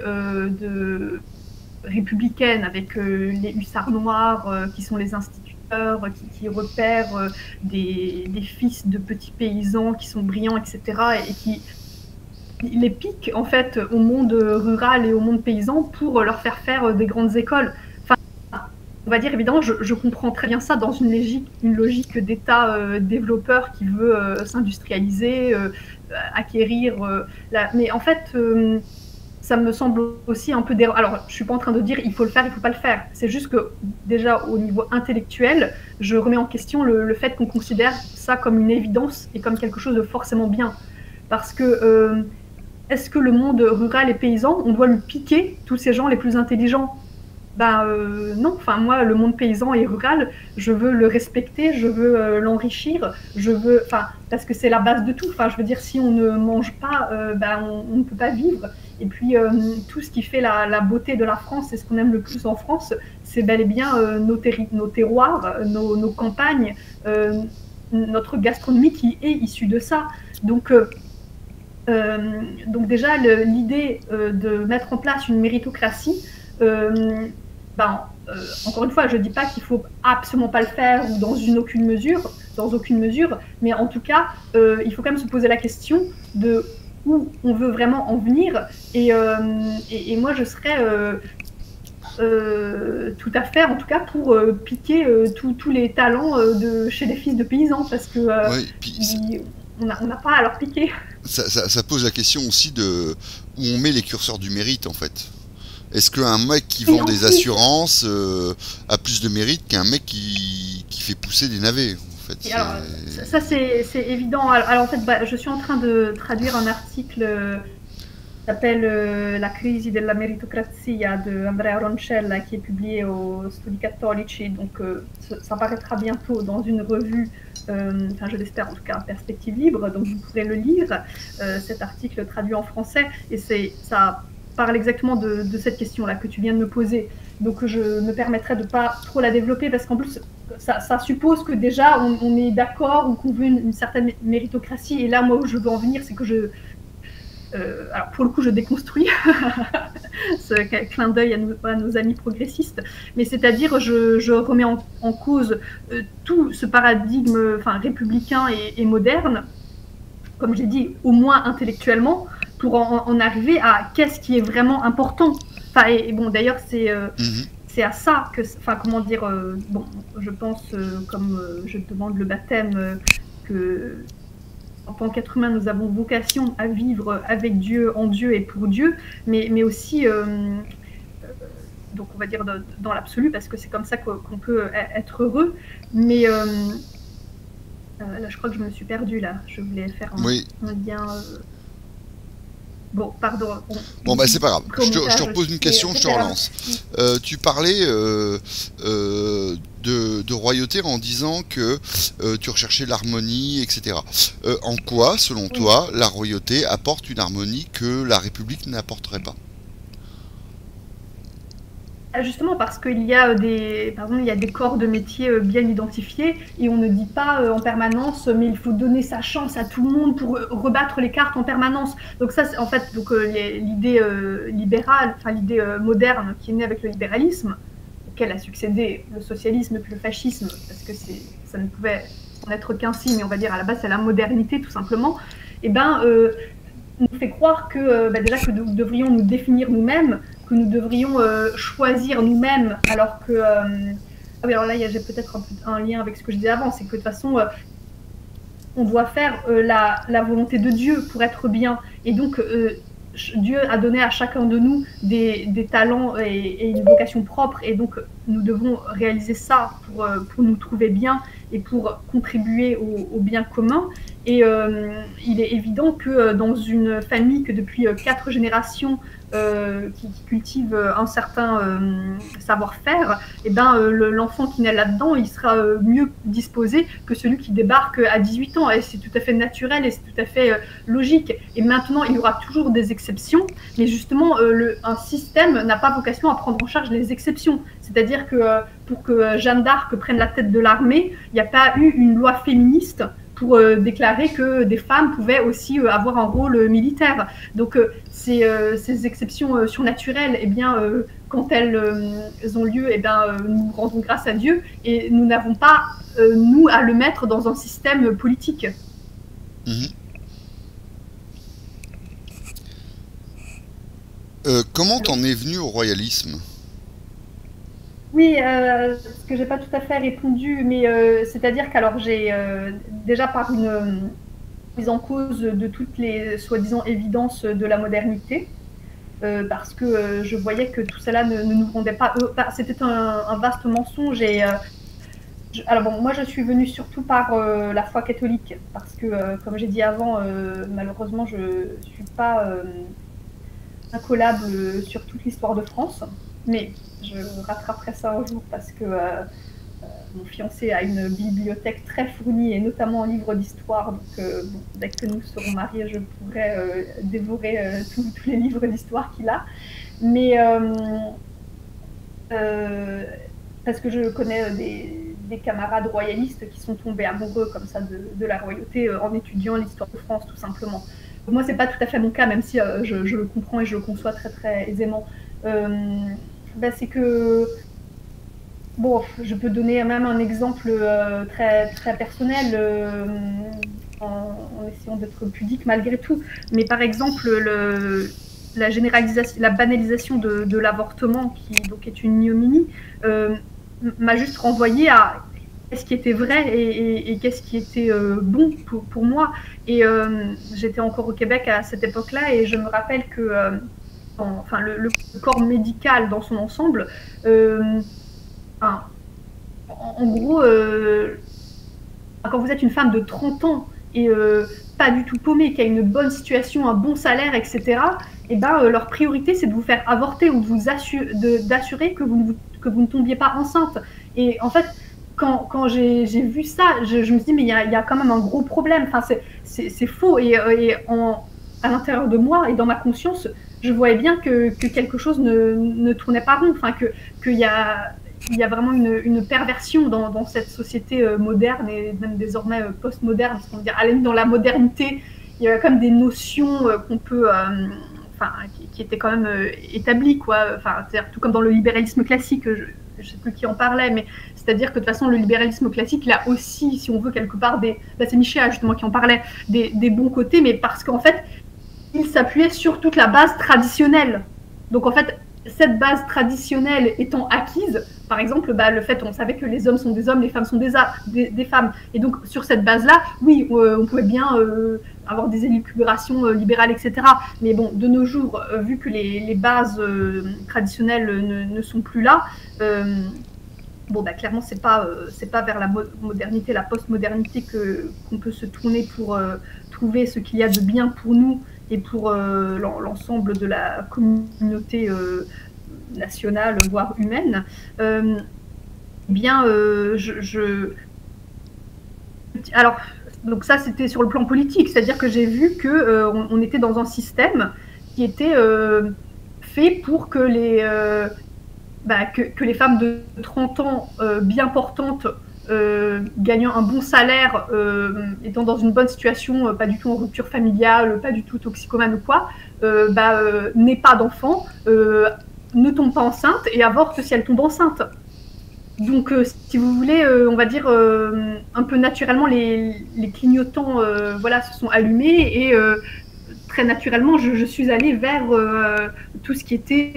républicaine avec les hussards noirs qui sont les instituteurs, qui repèrent des fils de petits paysans qui sont brillants, etc. et qui les piquent en fait au monde rural et au monde paysan pour leur faire des grandes écoles. Enfin, on va dire évidemment, je comprends très bien ça dans une logique d'État développeur qui veut s'industrialiser, acquérir. Mais en fait, ça me semble aussi un peu d'erreur. Alors, je suis pas en train de dire il faut le faire, il faut pas le faire. C'est juste que déjà au niveau intellectuel, je remets en question le fait qu'on considère ça comme une évidence et comme quelque chose de forcément bien. Parce que est-ce que le monde rural et paysan, on doit lui piquer tous ces gens les plus intelligents? Non, enfin moi le monde paysan et rural, je veux le respecter, je veux l'enrichir, parce que c'est la base de tout. Enfin, je veux dire, si on ne mange pas, on ne peut pas vivre. Et puis tout ce qui fait la beauté de la France, et ce qu'on aime le plus en France, c'est bel et bien nos terroirs, nos campagnes, notre gastronomie qui est issue de ça. Donc déjà l'idée de mettre en place une méritocratie. Encore une fois, je ne dis pas qu'il ne faut absolument pas le faire ou dans aucune mesure, mais en tout cas, il faut quand même se poser la question de où on veut vraiment en venir. Et moi, je serais tout à fait, en tout cas, pour piquer tous les talents chez les fils de paysans, parce que on n'a pas à leur piquer. Ça pose la question aussi de où on met les curseurs du mérite, en fait. Est-ce qu'un mec qui vend des assurances a plus de mérite qu'un mec qui fait pousser des navets, en fait? Alors, ça c'est évident. Alors en fait, je suis en train de traduire un article qui s'appelle La crisi della meritocrazia de Andrea Roncella, qui est publié au Studi Cattolici. Donc ça paraîtra bientôt dans une revue, je l'espère en tout cas, Perspective Libre. Donc vous pourrez le lire, cet article traduit en français. Et ça parle exactement de cette question-là que tu viens de me poser. Donc je me permettrai de ne pas trop la développer parce qu'en plus, ça suppose que déjà on est d'accord ou qu'on veut une certaine méritocratie. Et là, moi, où je veux en venir, c'est que alors pour le coup, je déconstruis ce clin d'œil à nos amis progressistes. Mais c'est-à-dire, je remets en cause tout ce paradigme républicain et moderne, comme j'ai dit, au moins intellectuellement, pour en arriver à qu'est-ce qui est vraiment important. D'ailleurs, c'est à ça que, je pense, comme je demande le baptême, que en tant qu'être humain, nous avons vocation à vivre avec Dieu, en Dieu et pour Dieu, mais aussi, donc on va dire dans l'absolu, parce que c'est comme ça qu'on peut être heureux, mais là, je crois que je me suis perdue, là. Je voulais faire un lien... Bon, pardon. C'est pas grave. Je te repose une question, je te relance. Tu parlais de royauté en disant que tu recherchais l'harmonie, etc. En quoi, selon toi, la royauté apporte une harmonie que la République n'apporterait pas? Justement parce qu'il y a des corps de métier bien identifiés et on ne dit pas en permanence mais il faut donner sa chance à tout le monde pour rebattre les cartes en permanence. Donc ça, en fait, l'idée libérale, l'idée moderne qui est née avec le libéralisme, auquel a succédé le socialisme puis le fascisme, parce que ça ne pouvait en être qu'un signe, on va dire à la base c'est la modernité tout simplement. Nous fait croire que déjà que nous devrions nous définir nous-mêmes, que nous devrions choisir nous-mêmes, alors que... alors là, j'ai peut-être un lien avec ce que je disais avant, c'est que de toute façon, on doit faire la volonté de Dieu pour être bien. Et donc, Dieu a donné à chacun de nous des talents et une vocation propre, et donc nous devons réaliser ça pour nous trouver bien et pour contribuer au bien commun. Et il est évident que dans une famille que depuis 4 générations qui cultive un certain savoir-faire, et ben, l'enfant qui naît là-dedans, il sera mieux disposé que celui qui débarque à 18 ans. Et c'est tout à fait naturel et c'est tout à fait logique. Et maintenant, il y aura toujours des exceptions, mais justement, un système n'a pas vocation à prendre en charge les exceptions. C'est-à-dire que pour que Jeanne d'Arc prenne la tête de l'armée, il n'y a pas eu une loi féministe pour déclarer que des femmes pouvaient aussi avoir un rôle militaire. Donc ces exceptions surnaturelles, eh bien, quand elles ont lieu, eh bien, nous rendons grâce à Dieu, et nous n'avons pas, nous, à le mettre dans un système politique. Comment t'en es venu au royalisme? Oui, ce que j'ai pas tout à fait répondu, mais c'est-à-dire qu'alors j'ai déjà par une mise en cause de toutes les soi-disant évidences de la modernité, parce que je voyais que tout cela ne nous rendait pas... c'était un vaste mensonge. Et alors bon, moi je suis venue surtout par la foi catholique, parce que comme j'ai dit avant, malheureusement je suis pas incollable sur toute l'histoire de France, mais je rattraperai ça un jour parce que mon fiancé a une bibliothèque très fournie, et notamment en livres d'histoire. Donc bon, dès que nous serons mariés, je pourrai dévorer tous les livres d'histoire qu'il a. Mais parce que je connais des camarades royalistes qui sont tombés amoureux comme ça de la royauté en étudiant l'histoire de France, tout simplement. Donc moi, c'est pas tout à fait mon cas, même si je le comprends et je le conçois très très aisément. C'est que, bon, je peux donner même un exemple très, très personnel en essayant d'être pudique malgré tout. Mais par exemple, la généralisation, la banalisation de l'avortement, qui donc est une ignominie, m'a juste renvoyé à qu'est-ce qui était vrai et qu'est-ce qui était bon pour moi. Et j'étais encore au Québec à cette époque-là, et je me rappelle que enfin, le corps médical dans son ensemble, en gros, quand vous êtes une femme de 30 ans et pas du tout paumée, qui a une bonne situation, un bon salaire, etc., et ben, leur priorité, c'est de vous faire avorter ou d'assurer que vous ne tombiez pas enceinte. Et en fait, quand j'ai vu ça, je me suis dit, mais il y a quand même un gros problème. Enfin, c'est faux. Et à l'intérieur de moi et dans ma conscience, je voyais bien que quelque chose ne tournait pas rond. Enfin, qu'il y a vraiment une perversion dans cette société moderne et même désormais post-moderne. Parce qu'on veut dire, à la limite, dans la modernité, il y avait comme des notions qu'on peut... qui étaient quand même établies, quoi. Enfin, c'est-à-dire, tout comme dans le libéralisme classique, je ne sais plus qui en parlait, mais c'est-à-dire que de toute façon, le libéralisme classique, il a aussi, si on veut, quelque part, c'est Michel justement qui en parlait, des bons côtés, mais parce qu'en fait, il s'appuyait sur toute la base traditionnelle. Donc en fait, cette base traditionnelle étant acquise, par exemple, le fait, on savait que les hommes sont des hommes, les femmes sont des femmes. Et donc sur cette base-là, oui, on pouvait bien avoir des élucubrations libérales, etc. Mais bon, de nos jours, vu que les bases traditionnelles ne sont plus là, clairement, c'est pas vers la modernité, la post-modernité qu'on peut se tourner pour trouver ce qu'il y a de bien pour nous et pour l'ensemble de la communauté nationale, voire humaine. Alors, donc ça, c'était sur le plan politique, c'est-à-dire que j'ai vu qu'on était dans un système qui était fait pour que que les femmes de 30 ans bien portantes, gagnant un bon salaire, étant dans une bonne situation, pas du tout en rupture familiale, pas du tout toxicomane ou quoi, n'aient pas d'enfants, ne tombent pas enceinte et avortent si elles tombent enceintes. Donc, si vous voulez, on va dire un peu naturellement, les clignotants se sont allumés, et très naturellement, je suis allée vers tout ce qui était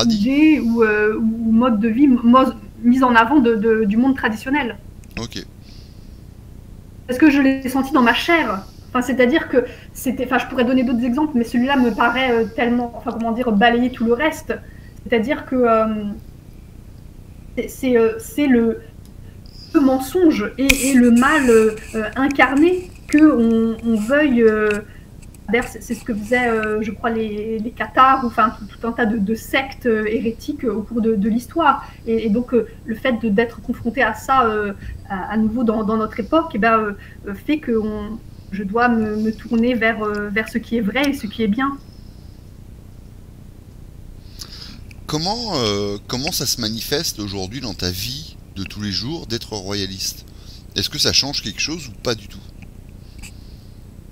idée ou mode de vie mise en avant du monde traditionnel. Ok. parce que je l'ai senti dans ma chair. Enfin, c'est-à-dire que c'était, enfin, je pourrais donner d'autres exemples, mais celui-là me paraît tellement, enfin, comment dire, balayer tout le reste. C'est-à-dire que c'est le mensonge et le mal incarné que on veuille. D'ailleurs, c'est ce que faisaient, je crois, les Cathares, ou enfin tout un tas de sectes hérétiques au cours de l'histoire. Et donc, le fait d'être confronté à ça à nouveau dans notre époque, eh ben, fait que je dois me tourner vers ce qui est vrai et ce qui est bien. Comment ça se manifeste aujourd'hui dans ta vie de tous les jours d'être royaliste? Est-ce que ça change quelque chose ou pas du tout?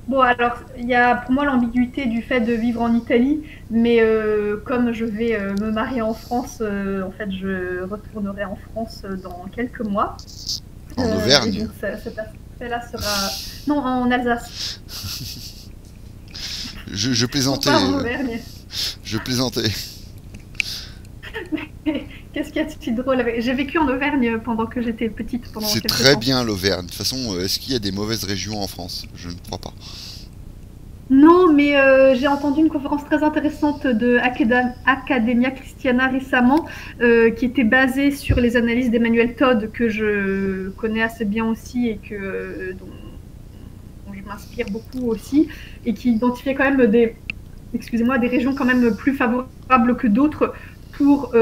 Bon, alors, il y a pour moi l'ambiguïté du fait de vivre en Italie, mais comme je vais me marier en France, en fait, je retournerai en France dans quelques mois. En Auvergne? Et donc, cet aspect-là sera... Non, en Alsace. Je plaisantais. Pas en Auvergne. Je plaisantais. Qu'est-ce qu'il y a de si drôle avec... J'ai vécu en Auvergne pendant que j'étais petite. C'est très bien l'Auvergne. De toute façon, est-ce qu'il y a des mauvaises régions en France? Je ne crois pas. Non, mais j'ai entendu une conférence très intéressante de Academia Christiana récemment, qui était basée sur les analyses d'Emmanuel Todd, que je connais assez bien aussi et dont je m'inspire beaucoup aussi, et qui identifiait quand même des régions quand même plus favorables que d'autres pour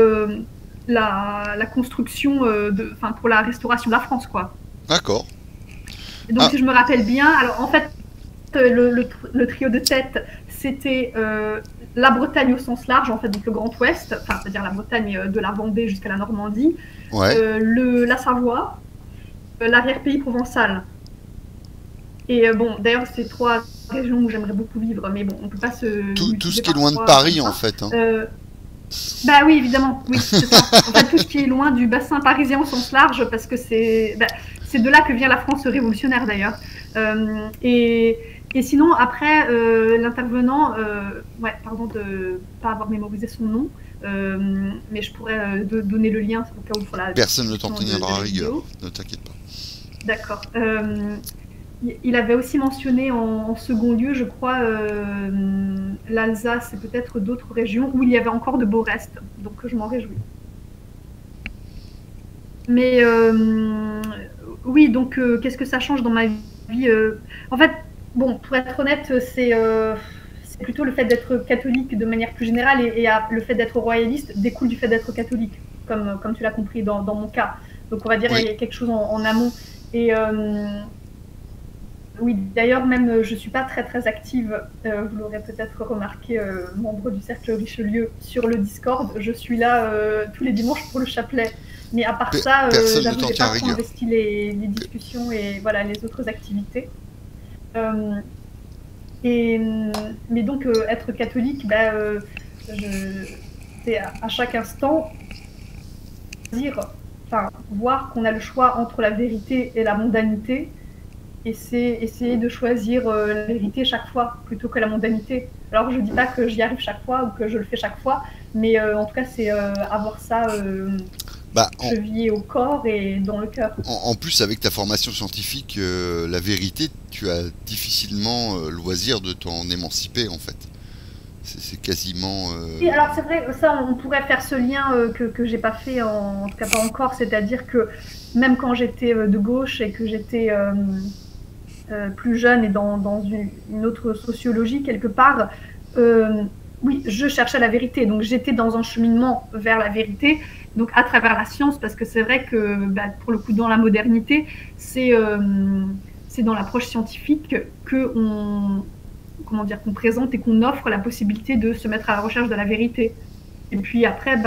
la construction, pour la restauration de la France, quoi. D'accord. Et donc, si je me rappelle bien, alors en fait, le trio de tête, c'était la Bretagne au sens large, en fait, donc le Grand Ouest, enfin, c'est-à-dire la Bretagne de la Vendée jusqu'à la Normandie, ouais. La Savoie, l'arrière-pays provençal. Et bon, d'ailleurs, c'est trois régions où j'aimerais beaucoup vivre, mais bon, on peut pas se... Tout ce qui est loin de Paris, en fait. Hein. Bah oui, évidemment, oui, c'est ça. En fait, tout ce qui est loin du bassin parisien au sens large, parce que c'est de là que vient la France révolutionnaire, d'ailleurs. Et sinon, après, l'intervenant, ouais, pardon de ne pas avoir mémorisé son nom, mais je pourrais donner le lien au cas où pour la... Personne ne t'en tiendra à rigueur, ne t'inquiète pas. D'accord. Il avait aussi mentionné en second lieu, je crois, l'Alsace et peut-être d'autres régions où il y avait encore de beaux restes, donc je m'en réjouis. Mais oui, donc qu'est-ce que ça change dans ma vie? En fait, bon, pour être honnête, c'est plutôt le fait d'être catholique de manière plus générale et le fait d'être royaliste découle du fait d'être catholique, comme tu l'as compris dans mon cas. Donc on va dire qu'il y a quelque chose en amont. Et oui, d'ailleurs, même je ne suis pas très très active, vous l'aurez peut-être remarqué, membre du Cercle Richelieu sur le Discord. Je suis là tous les dimanches pour le chapelet. Mais à part ça, j'avoue que j'ai pas trop investi les discussions et voilà, les autres activités. Mais donc, être catholique, c'est à chaque instant voir qu'on a le choix entre la vérité et la mondanité. Et c'est essayer de choisir la vérité chaque fois plutôt que la mondanité. Alors je dis pas que j'y arrive chaque fois ou que je le fais chaque fois, mais en tout cas c'est avoir ça chevillé au corps et dans le cœur. En plus, avec ta formation scientifique, la vérité, tu as difficilement loisir de t'en émanciper en fait. C'est quasiment... Oui, alors c'est vrai, ça on pourrait faire ce lien que j'ai pas fait, en tout cas pas encore, c'est-à-dire que même quand j'étais de gauche et que j'étais plus jeune et dans une autre sociologie quelque part, oui, je cherchais la vérité, donc j'étais dans un cheminement vers la vérité, donc à travers la science, parce que c'est vrai que pour le coup dans la modernité, c'est dans l'approche scientifique qu'on présente et qu'on offre la possibilité de se mettre à la recherche de la vérité. Et puis après,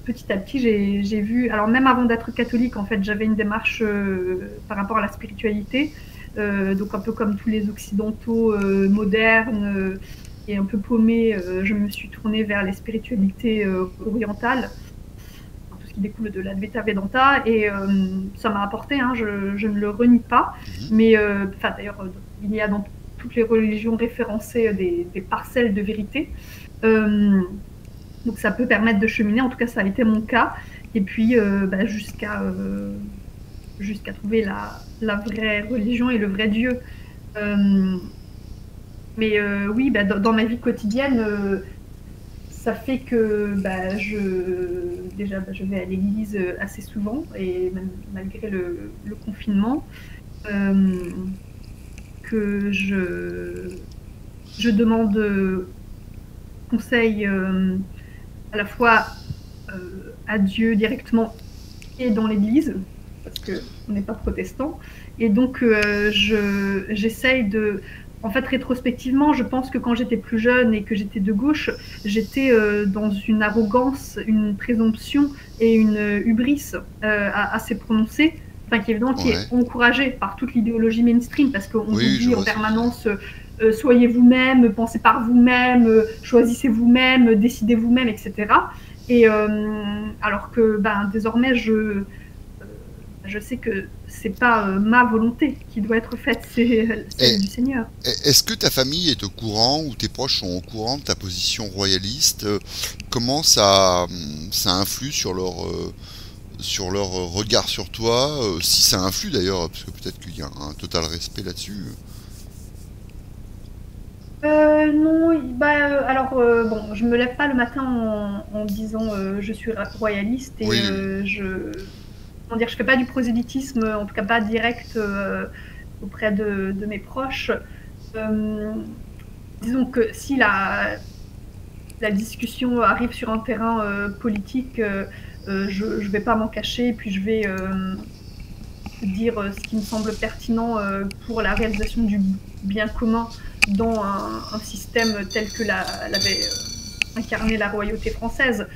petit à petit, j'ai vu, alors même avant d'être catholique, en fait, j'avais une démarche par rapport à la spiritualité, donc un peu comme tous les occidentaux modernes et un peu paumés, je me suis tournée vers les spiritualités orientales, tout ce qui découle de l'Advaita Vedanta, et ça m'a apporté, hein, je ne le renie pas, mais d'ailleurs, il y a dans toutes les religions référencées des parcelles de vérité. Donc ça peut permettre de cheminer, en tout cas ça a été mon cas. Et puis jusqu'à trouver la vraie religion et le vrai Dieu. Mais oui, dans ma vie quotidienne, ça fait que déjà, je vais à l'église assez souvent, et même malgré le confinement, que je demande conseil à la fois à Dieu directement et dans l'église, parce qu'on n'est pas protestant. Et donc, j'essaye de... En fait, rétrospectivement, je pense que quand j'étais plus jeune et que j'étais de gauche, j'étais dans une arrogance, une présomption et une hubris assez prononcée, enfin, qui est encouragée par toute l'idéologie mainstream, parce qu'on vous dit en permanence soyez vous-même, pensez par vous-même, choisissez vous-même, décidez vous-même, etc. Et alors que désormais, je sais que c'est pas ma volonté qui doit être faite, c'est celle du Seigneur. Est-ce que ta famille est au courant ou tes proches sont au courant de ta position royaliste? Comment ça influe sur leur regard sur toi, si ça influe d'ailleurs, parce que peut-être qu'il y a un total respect là-dessus. Non, alors bon, je me lève pas le matin en disant je suis royaliste et je fais pas du prosélytisme, en tout cas pas direct auprès de mes proches. Disons que si la discussion arrive sur un terrain politique, je vais pas m'en cacher, et puis je vais dire ce qui me semble pertinent pour la réalisation du bien commun dans un système tel que l'avait incarné la royauté française.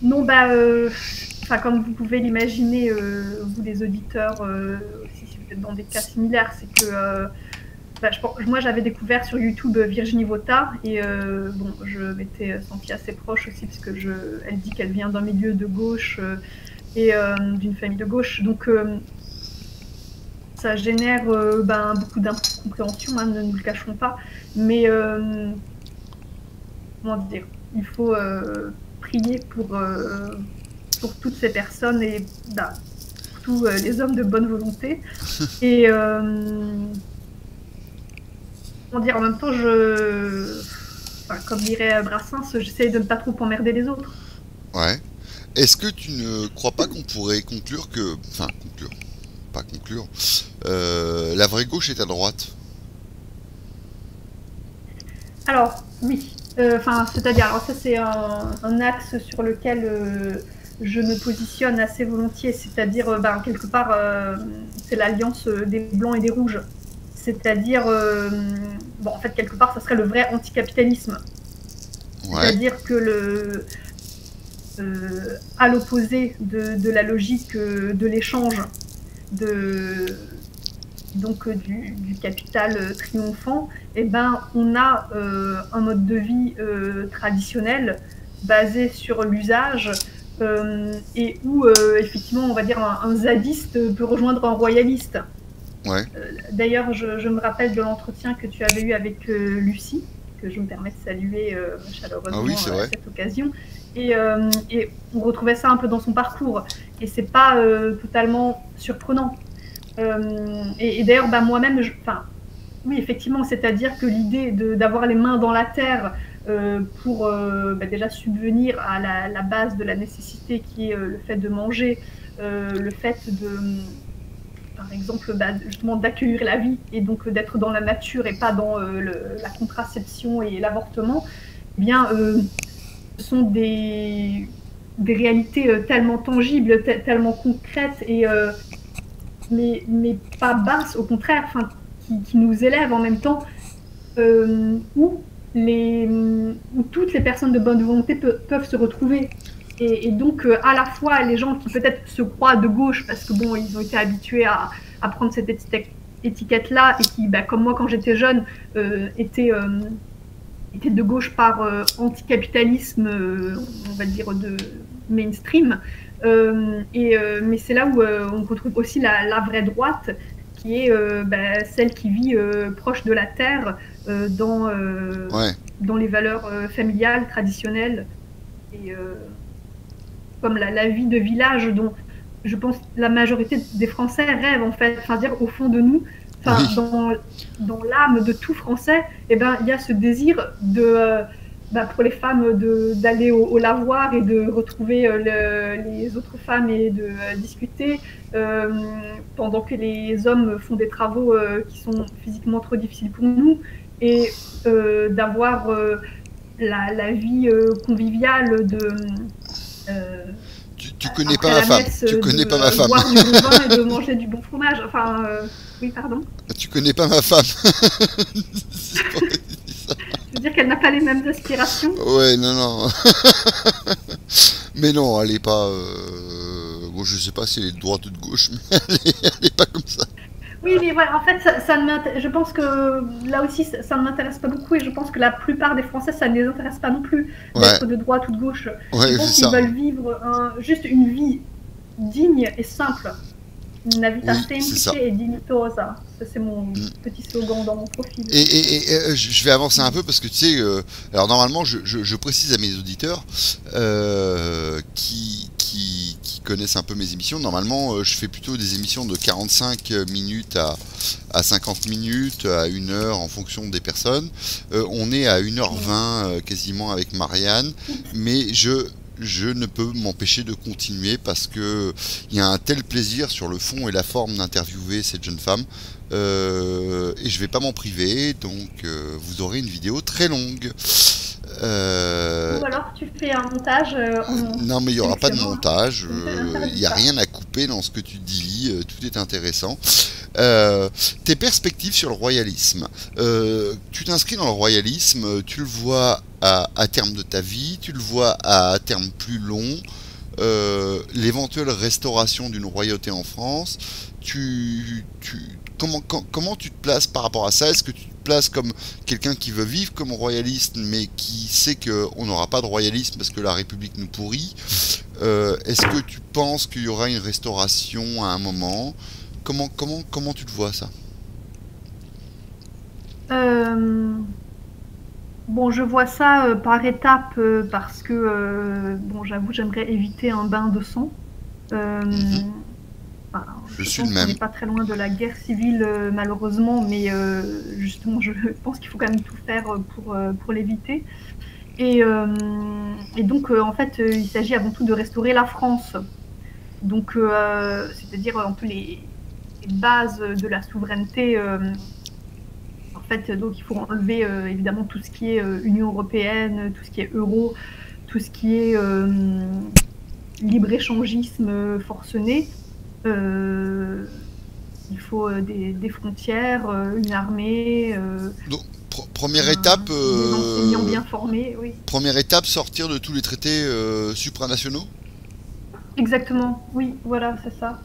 Non, comme vous pouvez l'imaginer, vous les auditeurs, si vous êtes dans des cas similaires, c'est que moi j'avais découvert sur YouTube Virginie Vota, et je m'étais sentie assez proche aussi, parce que elle dit qu'elle vient d'un milieu de gauche et d'une famille de gauche, donc ça génère beaucoup d'incompréhension, hein, ne nous le cachons pas, mais comment dire, il faut prier pour toutes ces personnes et pour tous les hommes de bonne volonté. Et comment dire, en même temps, comme dirait Brassens, j'essaye de ne pas trop emmerder les autres. Ouais. Est-ce que tu ne crois pas qu'on pourrait conclure que... Enfin, conclure. La vraie gauche est à droite? Alors, oui. C'est-à-dire, alors ça c'est un axe sur lequel je me positionne assez volontiers, c'est-à-dire quelque part c'est l'alliance des blancs et des rouges, c'est-à-dire en fait quelque part ça serait le vrai anticapitalisme, c'est-à-dire que à l'opposé de la logique de l'échange, du capital triomphant, on a un mode de vie traditionnel basé sur l'usage et où effectivement on va dire un zadiste peut rejoindre un royaliste. D'ailleurs je me rappelle de l'entretien que tu avais eu avec Lucie, que je me permets de saluer chaleureusement à cette occasion, et on retrouvait ça un peu dans son parcours, et c'est pas totalement surprenant. Et d'ailleurs, moi-même, oui, effectivement, c'est-à-dire que l'idée d'avoir les mains dans la terre pour déjà subvenir à la base de la nécessité qui est le fait de manger, le fait par exemple, justement d'accueillir la vie et donc d'être dans la nature et pas dans la contraception et l'avortement, ce sont des réalités tellement tangibles, tellement concrètes et mais pas basse, au contraire, qui nous élève en même temps, où toutes les personnes de bonne volonté peuvent se retrouver. Et donc, à la fois, les gens qui peut-être se croient de gauche, parce que ils ont été habitués à prendre cette étiquette-là, et qui, comme moi quand j'étais jeune, étaient de gauche par anticapitalisme, on va dire, de mainstream. Mais c'est là où on retrouve aussi la vraie droite, qui est celle qui vit proche de la terre, dans les valeurs familiales, traditionnelles. comme la vie de village dont je pense la majorité des Français rêvent en fait, enfin dire au fond de nous, enfin Oui. dans l'âme de tout Français, eh ben il y a ce désir de pour les femmes d'aller au lavoir et de retrouver les autres femmes et de discuter pendant que les hommes font des travaux qui sont physiquement trop difficiles pour nous et d'avoir la vie conviviale de Tu connais pas après ma la femme. messe Tu connais pas ma de femme. boire du bon vin et de manger du bon fromage. Enfin, oui, pardon. Tu connais pas ma femme. Je veux dire qu'elle n'a pas les mêmes aspirations. Ouais, non, non. Mais non, elle est pas. Bon, je sais pas si elle est de droite ou de gauche, mais elle est pas comme ça. Oui, mais voilà, en fait, je pense que là aussi, ça ne m'intéresse pas beaucoup et je pense que la plupart des Français, ça ne les intéresse pas non plus d'être de droite ou de gauche. Ouais, je pense qu'ils veulent vivre juste une vie digne et simple. Una vita semplice et dignitosa. Ça, c'est mon petit slogan dans mon profil. Et je vais avancer un peu parce que tu sais, alors normalement, je précise à mes auditeurs qui connaissent un peu mes émissions. Normalement, je fais plutôt des émissions de 45 minutes à 50 minutes, à 1 heure en fonction des personnes. On est à 1h20 quasiment avec Marianne, mais je ne peux m'empêcher de continuer parce que il y a un tel plaisir sur le fond et la forme d'interviewer cette jeune femme et je vais pas m'en priver, donc vous aurez une vidéo très longue. Ou alors tu fais un montage non, mais il n'y aura pas de montage, il n'y a rien à couper dans ce que tu dis, tout est intéressant. Tes perspectives sur le royalisme. Tu t'inscris dans le royalisme, tu le vois à terme de ta vie, tu le vois à terme plus long, l'éventuelle restauration d'une royauté en France. Comment tu te places par rapport à ça? Est-ce que tu te places comme quelqu'un qui veut vivre comme royaliste mais qui sait qu'on n'aura pas de royalisme parce que la République nous pourrit? Est-ce que tu penses qu'il y aura une restauration à un moment? Comment tu te vois ça? Bon, je vois ça par étapes parce que, bon, j'avoue, j'aimerais éviter un bain de sang. Je suis le même. On n'est pas très loin de la guerre civile, malheureusement, mais justement, je pense qu'il faut quand même tout faire pour l'éviter. Et donc, en fait, il s'agit avant tout de restaurer la France. Donc, c'est-à-dire un peu les bases de la souveraineté. En fait, donc il faut enlever évidemment tout ce qui est Union européenne, tout ce qui est euro, tout ce qui est libre-échangisme forcené. Il faut des frontières, une armée. Donc, première étape. Des enseignants bien formés, oui. Première étape, sortir de tous les traités supranationaux. Exactement, oui, voilà, c'est ça.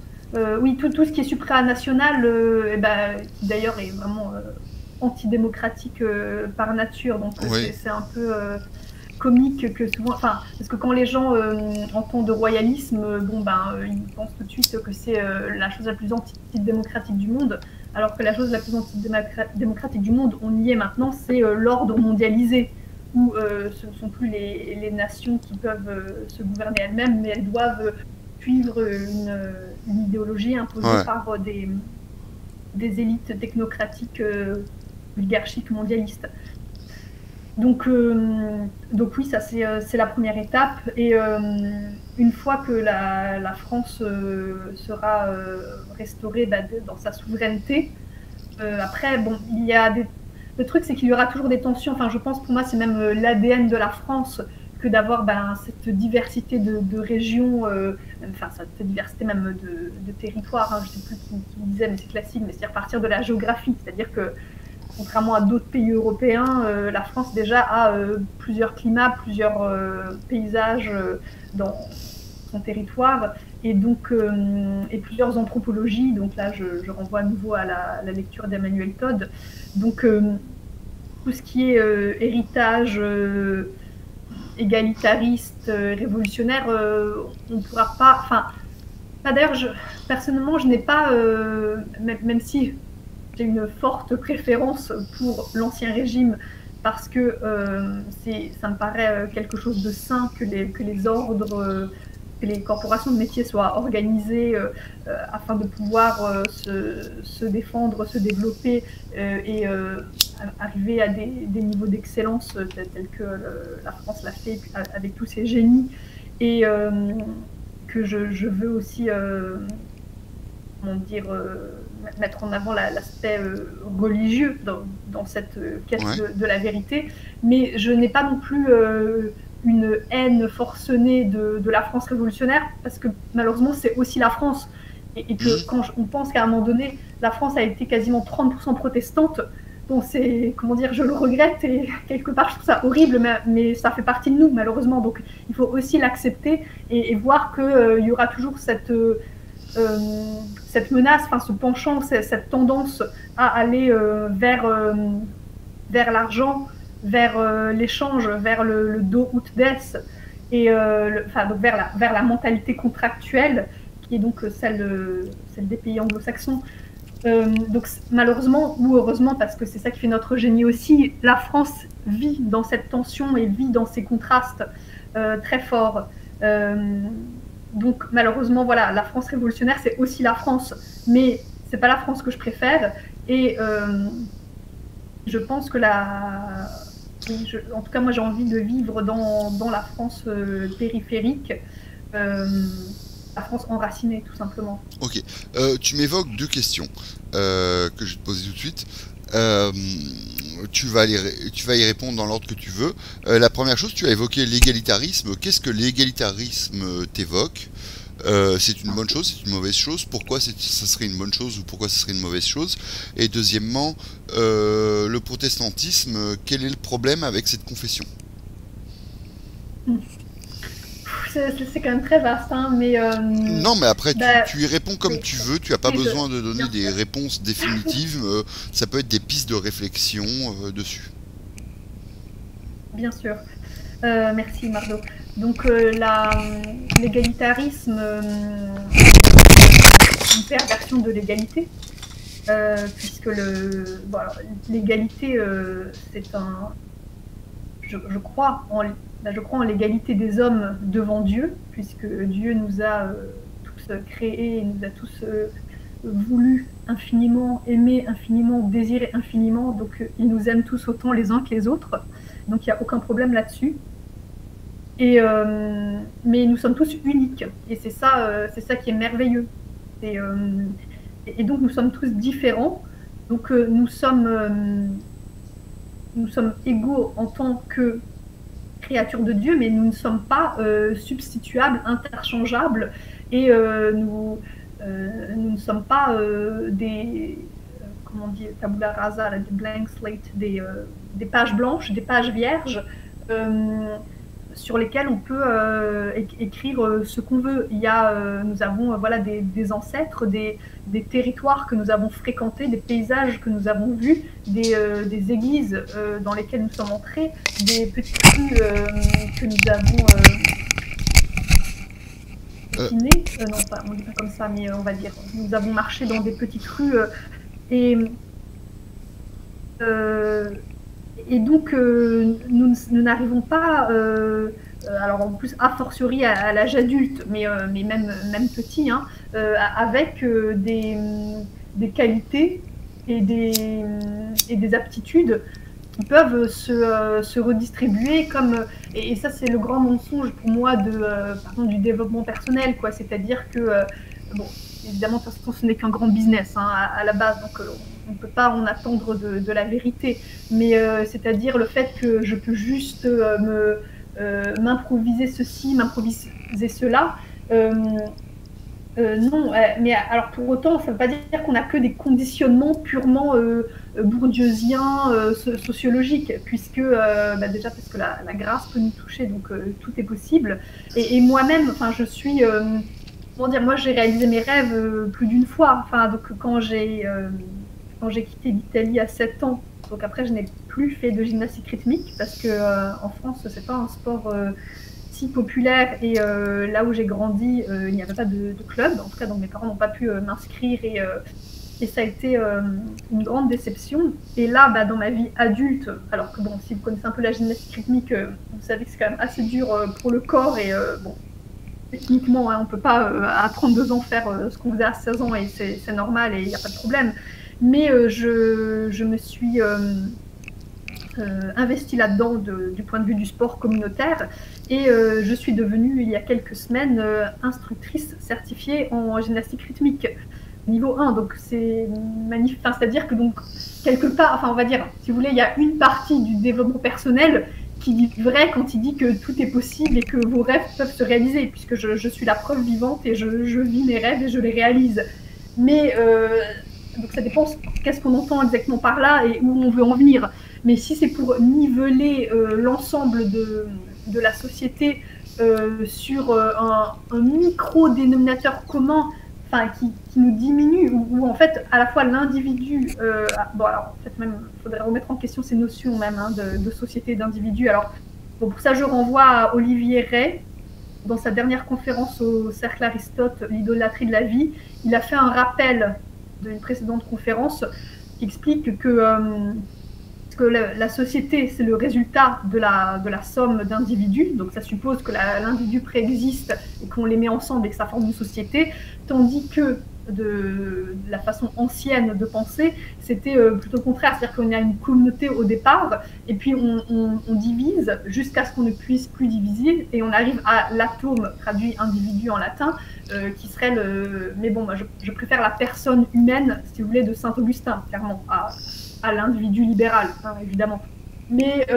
Oui, tout ce qui est supranational, qui d'ailleurs est vraiment antidémocratique par nature, donc oui. c'est un peu comique que souvent, enfin, parce que quand les gens entendent royalisme, ils pensent tout de suite que c'est la chose la plus antidémocratique du monde, alors que la chose la plus antidémocratique du monde, on y est maintenant, c'est l'ordre mondialisé, où ce ne sont plus les nations qui peuvent se gouverner elles-mêmes, mais elles doivent suivre une idéologie imposée par des élites technocratiques oligarchiques mondialistes. Donc oui, ça c'est la première étape. Et une fois que la France sera restaurée dans sa souveraineté, après, bon, il y a le truc, c'est qu'il y aura toujours des tensions. Enfin, je pense, pour moi, c'est même l'ADN de la France que d'avoir cette diversité de régions, cette diversité même de territoires. Hein, je ne sais plus qui disait, mais c'est classique, mais c'est-à-dire partir de la géographie. C'est-à-dire que, contrairement à d'autres pays européens, la France déjà a plusieurs climats, plusieurs paysages dans son territoire, et donc et plusieurs anthropologies. Donc là, je renvoie à nouveau à la lecture d'Emmanuel Todd. Donc tout ce qui est héritage égalitariste, révolutionnaire, on ne pourra pas. Enfin, d'ailleurs, personnellement, je n'ai pas, même si j'ai une forte préférence pour l'Ancien Régime, parce que ça me paraît quelque chose de sain que les ordres que les corporations de métier soient organisées afin de pouvoir se défendre, se développer et arriver à des niveaux d'excellence tels que la France l'a fait avec tous ses génies, et que je veux aussi mettre en avant l'aspect religieux dans cette quête de la vérité, mais je n'ai pas non plus une haine forcenée de la France révolutionnaire, parce que malheureusement c'est aussi la France, et que quand on pense qu'à un moment donné la France a été quasiment 30% protestante, donc c'est, comment dire, je le regrette, et quelque part je trouve ça horrible, mais ça fait partie de nous malheureusement, donc il faut aussi l'accepter et voir qu'il y aura toujours cette menace, enfin ce penchant, cette tendance à aller vers l'argent, vers l'échange, vers le do ut des, et donc vers la mentalité contractuelle, qui est donc celle des pays anglo-saxons. Donc malheureusement ou heureusement, parce que c'est ça qui fait notre génie aussi, la France vit dans cette tension et vit dans ces contrastes très forts. Donc malheureusement, voilà, la France révolutionnaire, c'est aussi la France, mais c'est pas la France que je préfère. Et je pense que en tout cas, moi, j'ai envie de vivre dans la France périphérique, la France enracinée, tout simplement. Ok. Tu m'évoques deux questions que je vais te poser tout de suite. Tu vas y répondre dans l'ordre que tu veux. La première chose, tu as évoqué l'égalitarisme. Qu'est-ce que l'égalitarisme t'évoque? C'est une bonne chose, c'est une mauvaise chose? Pourquoi ça serait une bonne chose ou pourquoi ça serait une mauvaise chose? Et deuxièmement, le protestantisme, quel est le problème avec cette confession? C'est quand même très vaste, hein, mais... Non, mais après, tu y réponds comme tu veux, tu n'as pas besoin de donner des réponses définitives, ça peut être des pistes de réflexion dessus. Bien sûr. Merci, Mardo. Donc, l'égalitarisme, une perversion de l'égalité, puisque l'égalité, c'est un... Je crois en l'égalité des hommes devant Dieu, puisque Dieu nous a tous créés, nous a tous voulu infiniment, aimé infiniment, désiré infiniment, donc il nous aime tous autant les uns que les autres, donc il n'y a aucun problème là-dessus. Mais nous sommes tous uniques, et c'est ça qui est merveilleux. Et donc nous sommes tous différents, donc nous sommes égaux en tant que créatures de Dieu, mais nous ne sommes pas substituables, interchangeables, et nous ne sommes pas des, comment on dit, tabula rasa, des blank slate, des pages blanches, des pages vierges, sur lesquelles on peut écrire ce qu'on veut. Nous avons des ancêtres, des territoires que nous avons fréquentés, des paysages que nous avons vus, des églises dans lesquelles nous sommes entrés, des petites rues que nous avons dessinées. Non, on ne dit pas comme ça, mais on va dire, nous avons marché dans des petites rues et donc, nous n'arrivons pas, alors en plus, a fortiori à l'âge adulte, mais même petit, hein, avec des qualités et des aptitudes qui peuvent se redistribuer comme... Et ça, c'est le grand mensonge pour moi du développement personnel, quoi. C'est-à-dire que, bon, évidemment, de toute façon, ce n'est qu'un grand business, hein, à la base, donc... on ne peut pas en attendre de la vérité, mais c'est-à-dire le fait que je peux juste m'improviser ceci, m'improviser cela, non, mais alors pour autant, ça ne veut pas dire qu'on n'a que des conditionnements purement bourdieusiens, sociologiques, puisque déjà parce que la grâce peut nous toucher, donc tout est possible, et moi-même, enfin je suis... comment dire, moi j'ai réalisé mes rêves plus d'une fois, enfin donc quand j'ai quitté l'Italie à 7 ans, donc après je n'ai plus fait de gymnastique rythmique parce que en France c'est pas un sport si populaire, et là où j'ai grandi il n'y avait pas de club, en tout cas donc mes parents n'ont pas pu m'inscrire, et ça a été une grande déception. Et là dans ma vie adulte, alors que si vous connaissez un peu la gymnastique rythmique, vous savez que c'est quand même assez dur pour le corps, et bon, techniquement, hein, on ne peut pas à 32 ans faire ce qu'on faisait à 16 ans et c'est normal et il n'y a pas de problème. Mais je me suis investie là-dedans du point de vue du sport communautaire et je suis devenue il y a quelques semaines instructrice certifiée en gymnastique rythmique niveau 1. Donc c'est magnifique, c'est-à-dire que donc quelque part, enfin on va dire, si vous voulez, il y a une partie du développement personnel qui dit vrai quand il dit que tout est possible et que vos rêves peuvent se réaliser, puisque je suis la preuve vivante et je vis mes rêves et je les réalise. Mais donc ça dépend qu'est-ce qu'on entend exactement par là et où on veut en venir. Mais si c'est pour niveler l'ensemble de la société sur un micro-dénominateur commun, enfin, qui nous diminue, où en fait, à la fois l'individu, bon, alors, en fait, même, il faudrait remettre en question ces notions même hein, de société et d'individu. Alors, bon, pour ça, je renvoie à Olivier Rey, dans sa dernière conférence au Cercle Aristote, l'idolâtrie de la vie. Il a fait un rappel d'une précédente conférence qui explique que la société, c'est le résultat de la somme d'individus, donc ça suppose que l'individu préexiste et qu'on les met ensemble et que ça forme une société, tandis que de la façon ancienne de penser, c'était plutôt le contraire, c'est-à-dire qu'on a une communauté au départ, et puis on divise jusqu'à ce qu'on ne puisse plus diviser, et on arrive à l'atome, traduit individu en latin, qui serait mais bon, moi je préfère la personne humaine, si vous voulez, de Saint-Augustin, clairement, à l'individu libéral, hein, évidemment. Mais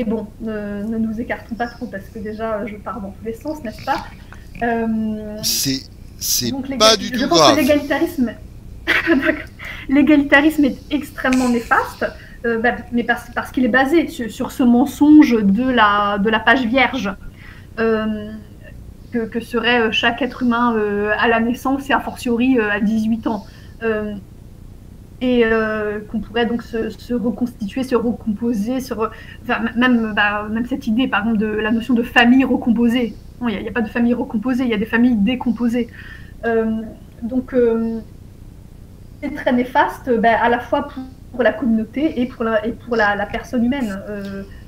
bon, ne nous écartons pas trop, parce que déjà, je pars dans tous les sens, n'est-ce pas C'est donc, pas du tout je pense grave. Que l'égalitarisme est extrêmement néfaste, mais parce qu'il est basé sur ce mensonge de la page vierge, que serait chaque être humain à la naissance et a fortiori à 18 ans. Et qu'on pourrait donc se reconstituer, se recomposer, même cette idée, par exemple, de la notion de famille recomposée. Non, il n'y a pas de famille recomposée, il y a des familles décomposées. Donc, c'est très néfaste, à la fois pour la communauté et pour la personne humaine.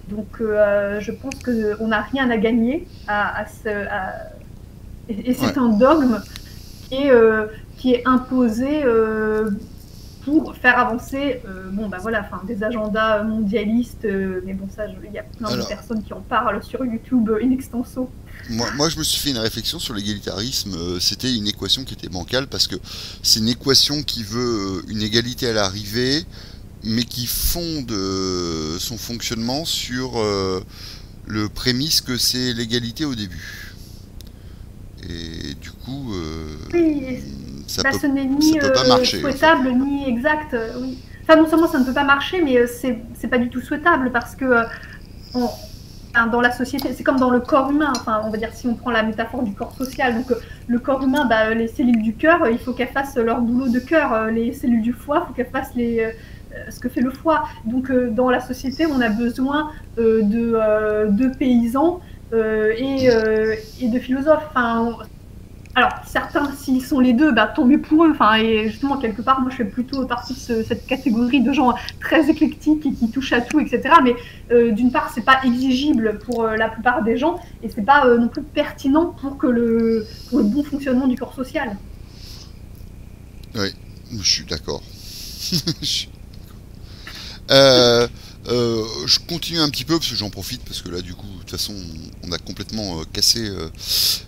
Donc, je pense qu'on n'a rien à gagner et c'est un dogme qui est imposé pour faire avancer des agendas mondialistes, mais bon, ça, il y a plein de personnes qui en parlent sur YouTube in extenso. Moi, je me suis fait une réflexion sur l'égalitarisme. C'était une équation qui était bancale parce que c'est une équation qui veut une égalité à l'arrivée, mais qui fonde son fonctionnement sur le prémisse que c'est l'égalité au début. Et du coup, ça peut pas marcher. Souhaitable, en fait. Ni exact. Oui. Enfin, non seulement ça ne peut pas marcher, mais c'est pas du tout souhaitable parce que dans la société, c'est comme dans le corps humain. Enfin, on va dire si on prend la métaphore du corps social. Donc, le corps humain, les cellules du cœur, il faut qu'elles fassent leur boulot de cœur. Les cellules du foie, il faut qu'elles fassent ce que fait le foie. Donc, dans la société, on a besoin de paysans. Et de philosophes. Enfin, alors, certains, s'ils sont les deux, tant mieux pour eux. Enfin, et justement, quelque part, moi, je fais plutôt partie de cette catégorie de gens très éclectiques et qui touchent à tout, etc. Mais d'une part, c'est pas exigible pour la plupart des gens, et c'est pas non plus pertinent pour le bon fonctionnement du corps social. Oui, je suis d'accord. Je continue un petit peu parce que j'en profite parce que là du coup de toute façon on a complètement cassé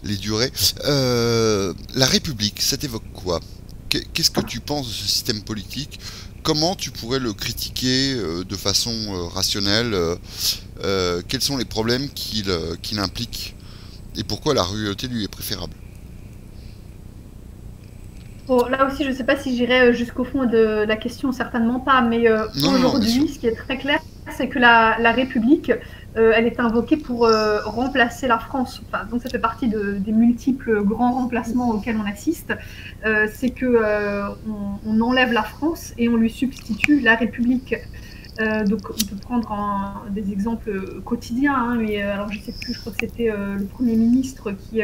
les durées. La République, ça t'évoque quoi? Qu'est-ce que tu penses de ce système politique? Comment tu pourrais le critiquer de façon rationnelle? Quels sont les problèmes qu'il implique? Et pourquoi la ruralité lui est préférable? Bon, là aussi, je ne sais pas si j'irai jusqu'au fond de la question, certainement pas, mais aujourd'hui, ce qui est très clair, c'est que la République, elle est invoquée pour remplacer la France. Enfin, donc ça fait partie des multiples grands remplacements auxquels on assiste. C'est qu'on enlève la France et on lui substitue la République. Donc on peut prendre des exemples quotidiens, hein, mais alors je ne sais plus, je crois que c'était le Premier ministre qui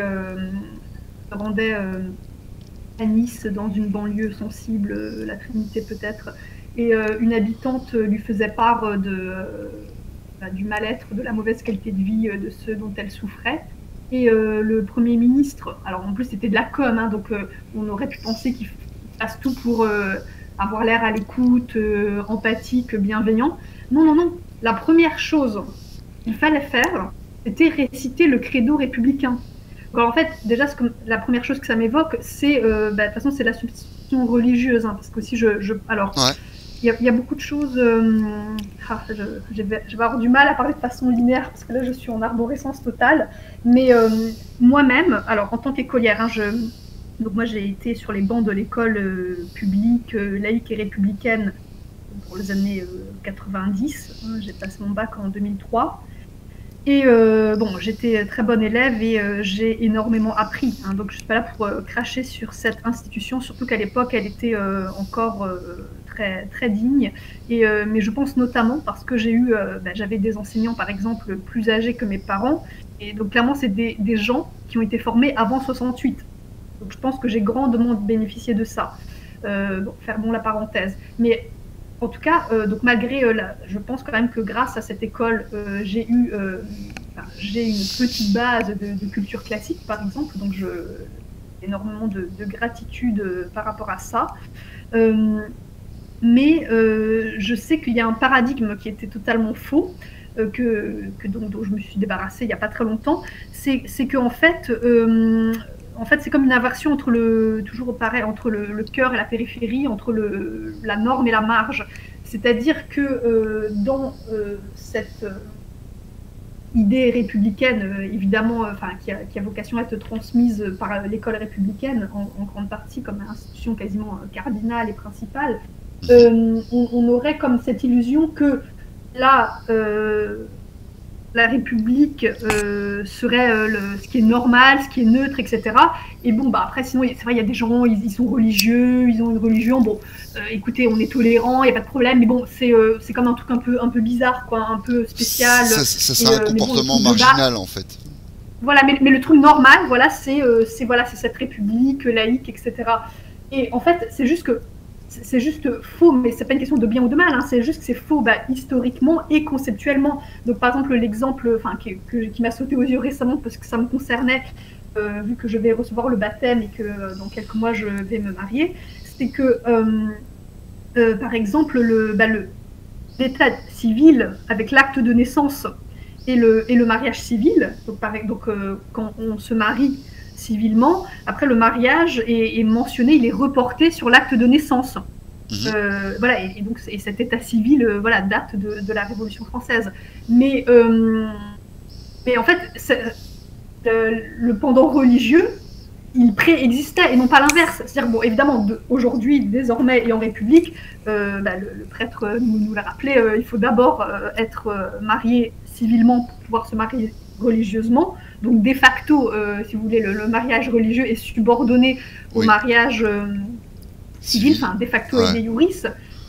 rendait... à Nice, dans une banlieue sensible, la Trinité peut-être, et une habitante lui faisait part du mal-être, de la mauvaise qualité de vie de ceux dont elle souffrait. Et le Premier ministre, alors en plus c'était de la com, hein, donc on aurait pu penser qu'il fasse tout pour avoir l'air à l'écoute, empathique, bienveillant. Non, non, non. La première chose qu'il fallait faire, c'était réciter le credo républicain. Alors en fait, déjà, la première chose que ça m'évoque, c'est, de toute façon, c'est la substitution religieuse, hein, parce que si alors, Ouais. il y a beaucoup de choses. Je vais avoir du mal à parler de façon linéaire parce que là, je suis en arborescence totale. Mais moi-même, alors en tant qu'écolière, hein, donc moi, j'ai été sur les bancs de l'école publique, laïque et républicaine pour les années 90. Hein, j'ai passé mon bac en 2003. Et bon, j'étais très bonne élève et j'ai énormément appris. Hein, donc je ne suis pas là pour cracher sur cette institution, surtout qu'à l'époque, elle était encore très, très digne. Mais je pense notamment parce que j'avais des enseignants, par exemple, plus âgés que mes parents. Et donc clairement, c'est des gens qui ont été formés avant 68. Donc je pense que j'ai grandement bénéficié de ça. Fermons la parenthèse. Mais en tout cas, donc malgré, je pense quand même que grâce à cette école, j'ai une petite base de culture classique, par exemple, donc j'ai énormément de gratitude par rapport à ça. Mais je sais qu'il y a un paradigme qui était totalement faux, dont je me suis débarrassée il n'y a pas très longtemps. C'est qu'en fait, c'est comme une inversion entre entre le cœur et la périphérie, entre la norme et la marge. C'est-à-dire que dans cette idée républicaine, évidemment, qui a vocation à être transmise par l'école républicaine, en grande partie comme institution quasiment cardinale et principale, on aurait comme cette illusion que la République serait ce qui est normal, ce qui est neutre, etc. Et bon, après, sinon, c'est vrai, il y a des gens, ils sont religieux, ils ont une religion. Bon, écoutez, on est tolérant, il n'y a pas de problème. Mais bon, c'est comme un truc un peu bizarre, quoi, un peu spécial. Ça c'est un comportement marginal, en fait. Voilà, mais le truc normal, voilà, c'est cette République laïque, etc. Et en fait, c'est juste faux, mais c'est pas une question de bien ou de mal, hein, c'est juste que c'est faux historiquement et conceptuellement. Donc par exemple l'exemple qui m'a sauté aux yeux récemment parce que ça me concernait, vu que je vais recevoir le baptême et que dans quelques mois je vais me marier, c'est que par exemple l'état civil avec l'acte de naissance et le mariage civil, donc quand on se marie civilement, après le mariage est mentionné, il est reporté sur l'acte de naissance. Voilà, et donc cet état civil date de la Révolution française. Mais en fait, le pendant religieux, il préexistait et non pas l'inverse. C'est-à-dire, bon, évidemment, aujourd'hui, désormais et en République, le prêtre nous l'a rappelé, il faut d'abord être marié civilement pour pouvoir se marier religieusement. Donc, de facto, si vous voulez, le mariage religieux est subordonné au mariage civil, enfin, de facto et de iuris.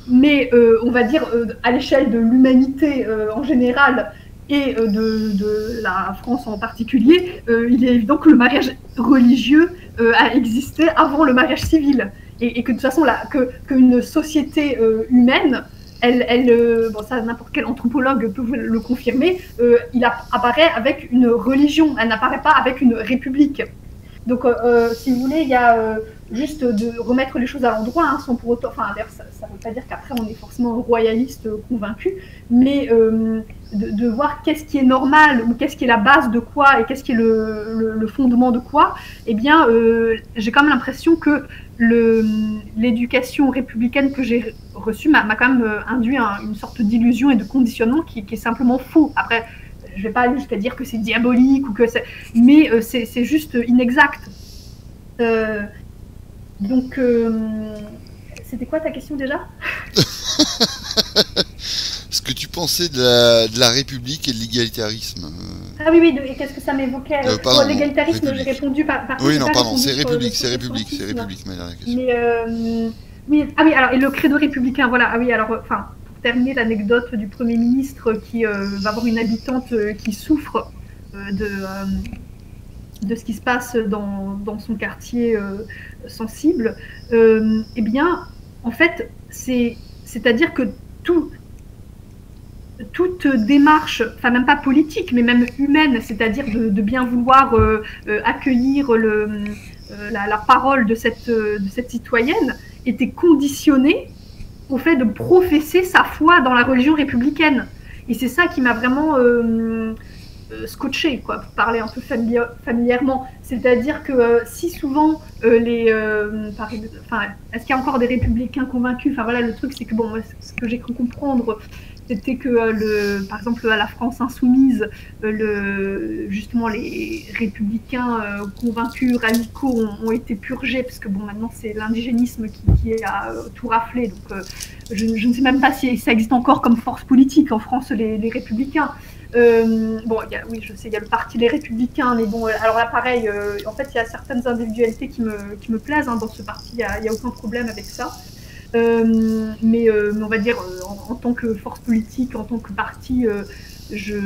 Mais on va dire, à l'échelle de l'humanité en général et de la France en particulier, il est évident que le mariage religieux a existé avant le mariage civil. Et que de toute façon, qu'une société humaine, bon, ça, n'importe quel anthropologue peut vous le confirmer, il apparaît avec une religion, elle n'apparaît pas avec une république. Donc, si vous voulez, il y a juste de remettre les choses à l'endroit, hein, sans pour autant. Enfin, d'ailleurs, ça ne veut pas dire qu'après on est forcément royaliste convaincu, mais de voir qu'est-ce qui est normal ou qu'est-ce qui est la base de quoi et qu'est-ce qui est le fondement de quoi. Eh bien, j'ai quand même l'impression que l'éducation républicaine que j'ai reçue m'a quand même induit une sorte d'illusion et de conditionnement qui est simplement faux. Après, je ne vais pas aller jusqu'à dire que c'est diabolique ou que mais c'est juste inexact. Donc, c'était quoi ta question déjà? Ce que tu pensais de la République et de l'égalitarisme. Ah oui, et qu'est-ce que ça m'évoquait? Pour l'égalitarisme, j'ai répondu par oui, non, pardon, c'est République, ma dernière question. Mais, oui, alors, et le credo républicain, voilà, alors, pour terminer l'anecdote du Premier ministre qui va avoir une habitante qui souffre de ce qui se passe dans son quartier sensible, eh bien, en fait, c'est-à-dire que toute démarche, enfin même pas politique, mais même humaine, c'est-à-dire de bien vouloir accueillir la parole de cette citoyenne, était conditionnée au fait de professer sa foi dans la religion républicaine. Et c'est ça qui m'a vraiment scotché, quoi, pour parler un peu familièrement. C'est-à-dire que si souvent est-ce qu'il y a encore des républicains convaincus? Enfin voilà, le truc c'est que bon, ce que j'ai cru comprendre, c'était que par exemple à la France insoumise, justement les républicains convaincus, radicaux ont été purgés, parce que bon, maintenant c'est l'indigénisme qui a tout raflé. Donc je ne sais même pas si ça existe encore comme force politique en France, les républicains. Bon, oui, je sais, il y a le parti Les Républicains, mais bon, alors là, pareil, en fait, il y a certaines individualités qui me plaisent dans ce parti, il n'y a aucun problème avec ça. Mais on va dire, en tant que force politique, en tant que parti, je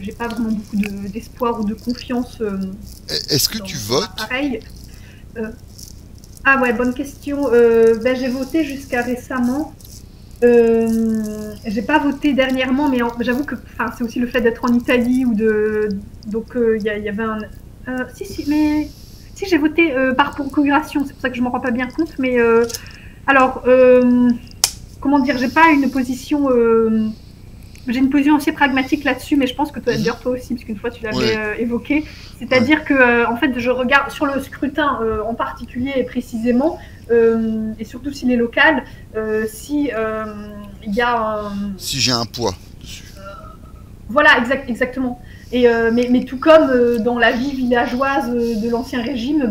n'ai pas vraiment beaucoup d'espoir ou de confiance. Est-ce que tu votes? Pareil. Ah ouais, bonne question. J'ai voté jusqu'à récemment. J'ai pas voté dernièrement, mais j'avoue que c'est aussi le fait d'être en Italie donc il y avait un si j'ai voté par procuration, c'est pour ça que je m'en rends pas bien compte, mais alors comment dire, j'ai pas une position j'ai une position assez pragmatique là-dessus, mais je pense que toi aussi, parce qu'une fois tu l'avais évoqué, c'est-à-dire que en fait je regarde sur le scrutin en particulier et précisément, et surtout s'il est local, si il y a si j'ai un poids dessus. Voilà, exactement. Et mais tout comme dans la vie villageoise de l'ancien régime,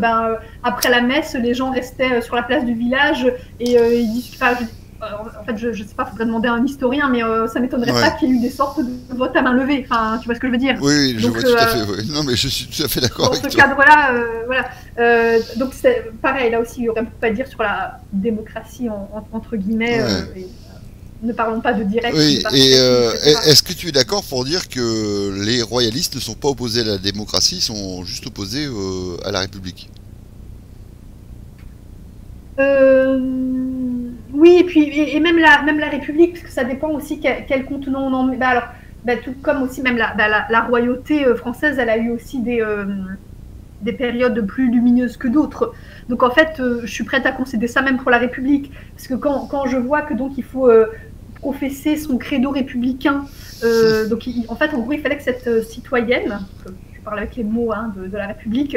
après la messe, les gens restaient sur la place du village et ils discutaient. En fait, je sais pas, faudrait demander à un historien, mais ça m'étonnerait pas qu'il y ait eu des sortes de votes à main levée. Enfin, tu vois ce que je veux dire? Oui, je vois tout à fait. Oui. Non, mais je suis tout à fait d'accord avec toi. Dans ce cadre-là, voilà. Donc c'est pareil, là aussi, il y aurait beaucoup à dire sur la démocratie entre guillemets. Ne parlons pas de direct. Oui, et est-ce que tu es d'accord pour dire que les royalistes ne sont pas opposés à la démocratie, sont juste opposés à la République? Oui, et puis même la République, parce que ça dépend aussi quel contenant on en met. Alors, tout comme aussi même la royauté française, elle a eu aussi des périodes plus lumineuses que d'autres. Donc en fait, je suis prête à concéder ça même pour la République, parce que quand je vois que donc il faut professer son credo républicain, donc en fait, en gros, il fallait que cette citoyenne, je parle avec les mots de la République,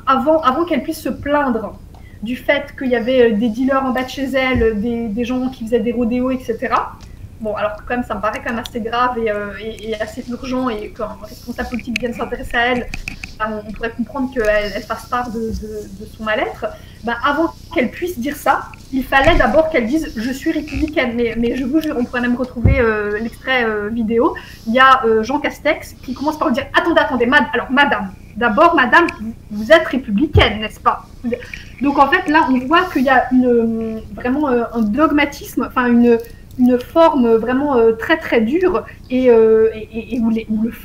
avant qu'elle puisse se plaindre du fait qu'il y avait des dealers en bas de chez elle, des gens qui faisaient des rodéos, etc. Bon, alors que quand même, ça me paraît quand même assez grave et assez urgent, et quand un responsable politique vienne s'intéresser à elle, on pourrait comprendre qu'elle fasse part de son mal-être. Avant qu'elle puisse dire ça, il fallait d'abord qu'elle dise « je suis républicaine ». Mais je vous jure, on pourrait même retrouver l'extrait vidéo. Il y a Jean Castex qui commence par lui dire « attendez, alors madame, d'abord madame, vous êtes républicaine, n'est-ce pas ?» Donc en fait, là, on voit qu'il y a vraiment un dogmatisme, enfin une forme vraiment très très dure et où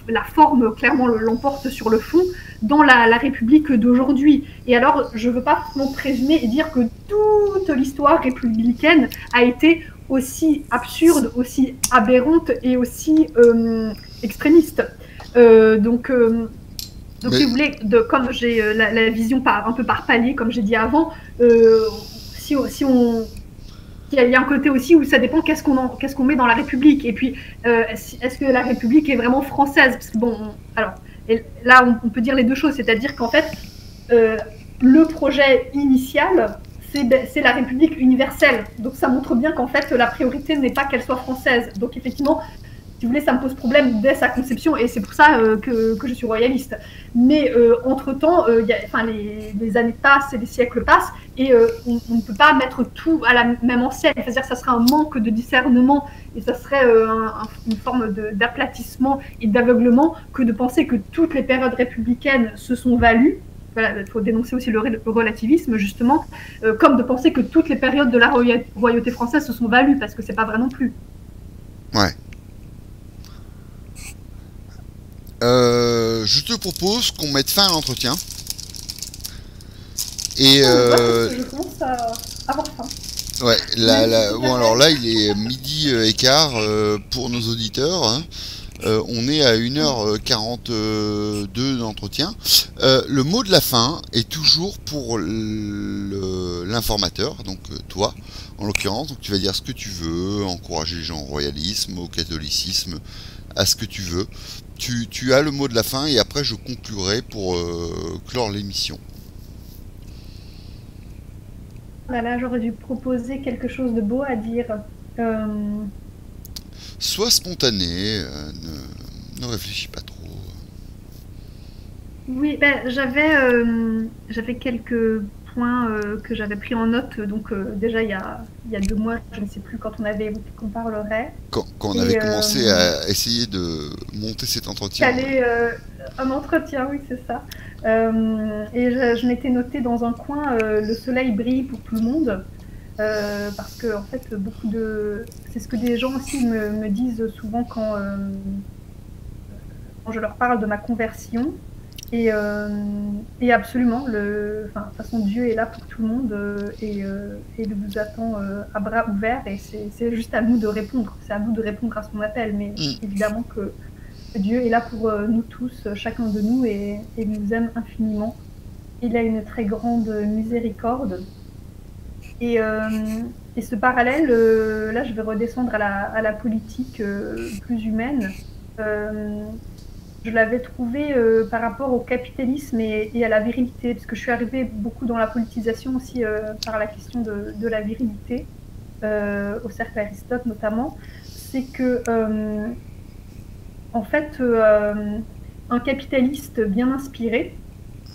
la forme clairement l'emporte sur le fond dans la République d'aujourd'hui. Et alors, je ne veux pas forcément présumer et dire que toute l'histoire républicaine a été aussi absurde, aussi aberrante et aussi extrémiste. Donc si vous voulez, comme j'ai la vision un peu par palier, comme j'ai dit avant, si on il y a un côté aussi où ça dépend qu'est-ce qu'on met dans la République. Et puis, est-ce que la République est vraiment française? Parce que bon, alors, là, on peut dire les deux choses. C'est-à-dire qu'en fait, le projet initial, c'est la République universelle. Donc, ça montre bien qu'en fait, la priorité n'est pas qu'elle soit française. Donc, effectivement, si vous voulez, ça me pose problème dès sa conception, et c'est pour ça que je suis royaliste. Mais entre-temps, les années passent et les siècles passent, et on ne peut pas mettre tout à la même enseigne. C'est-à-dire que ça serait un manque de discernement, et ça serait une forme d'aplatissement et d'aveuglement que de penser que toutes les périodes républicaines se sont values. Voilà, il faut dénoncer aussi le relativisme, justement, comme de penser que toutes les périodes de la royauté française se sont values, parce que c'est pas vrai non plus. Ouais. Je te propose qu'on mette fin à l'entretien. Et je commence à avoir faim. Ouais, Même si bon alors là il est midi et quart pour nos auditeurs, hein. On est à 1h42 d'entretien. Le mot de la fin est toujours pour l'informateur, donc toi en l'occurrence. Donc tu vas dire ce que tu veux, encourager les gens au royalisme, au catholicisme, à ce que tu veux. Tu as le mot de la fin et après je conclurai pour clore l'émission. Voilà, j'aurais dû proposer quelque chose de beau à dire. Sois spontané, ne réfléchis pas trop. Oui, ben, j'avais quelques points que j'avais pris en note. Donc déjà, il y a 2 mois, je ne sais plus quand on avait évoqué qu'on parlerait. Quand on avait commencé à essayer de monter cet entretien. Caler un entretien, oui, c'est ça. Et je m'étais noté dans un coin, le soleil brille pour tout le monde. Parce que en fait, c'est ce que des gens aussi me disent souvent quand je leur parle de ma conversion. Et absolument, de toute façon, Dieu est là pour tout le monde et il vous attend à bras ouverts. Et c'est juste à nous de répondre. C'est à nous de répondre à son appel. Mais évidemment que Dieu est là pour nous tous, chacun de nous, et il nous aime infiniment. Il a une très grande miséricorde. Et ce parallèle, là je vais redescendre à la politique plus humaine. Je l'avais trouvé par rapport au capitalisme et à la virilité, parce que je suis arrivée beaucoup dans la politisation aussi par la question de la virilité, au cercle Aristote notamment. C'est que, en fait, un capitaliste bien inspiré,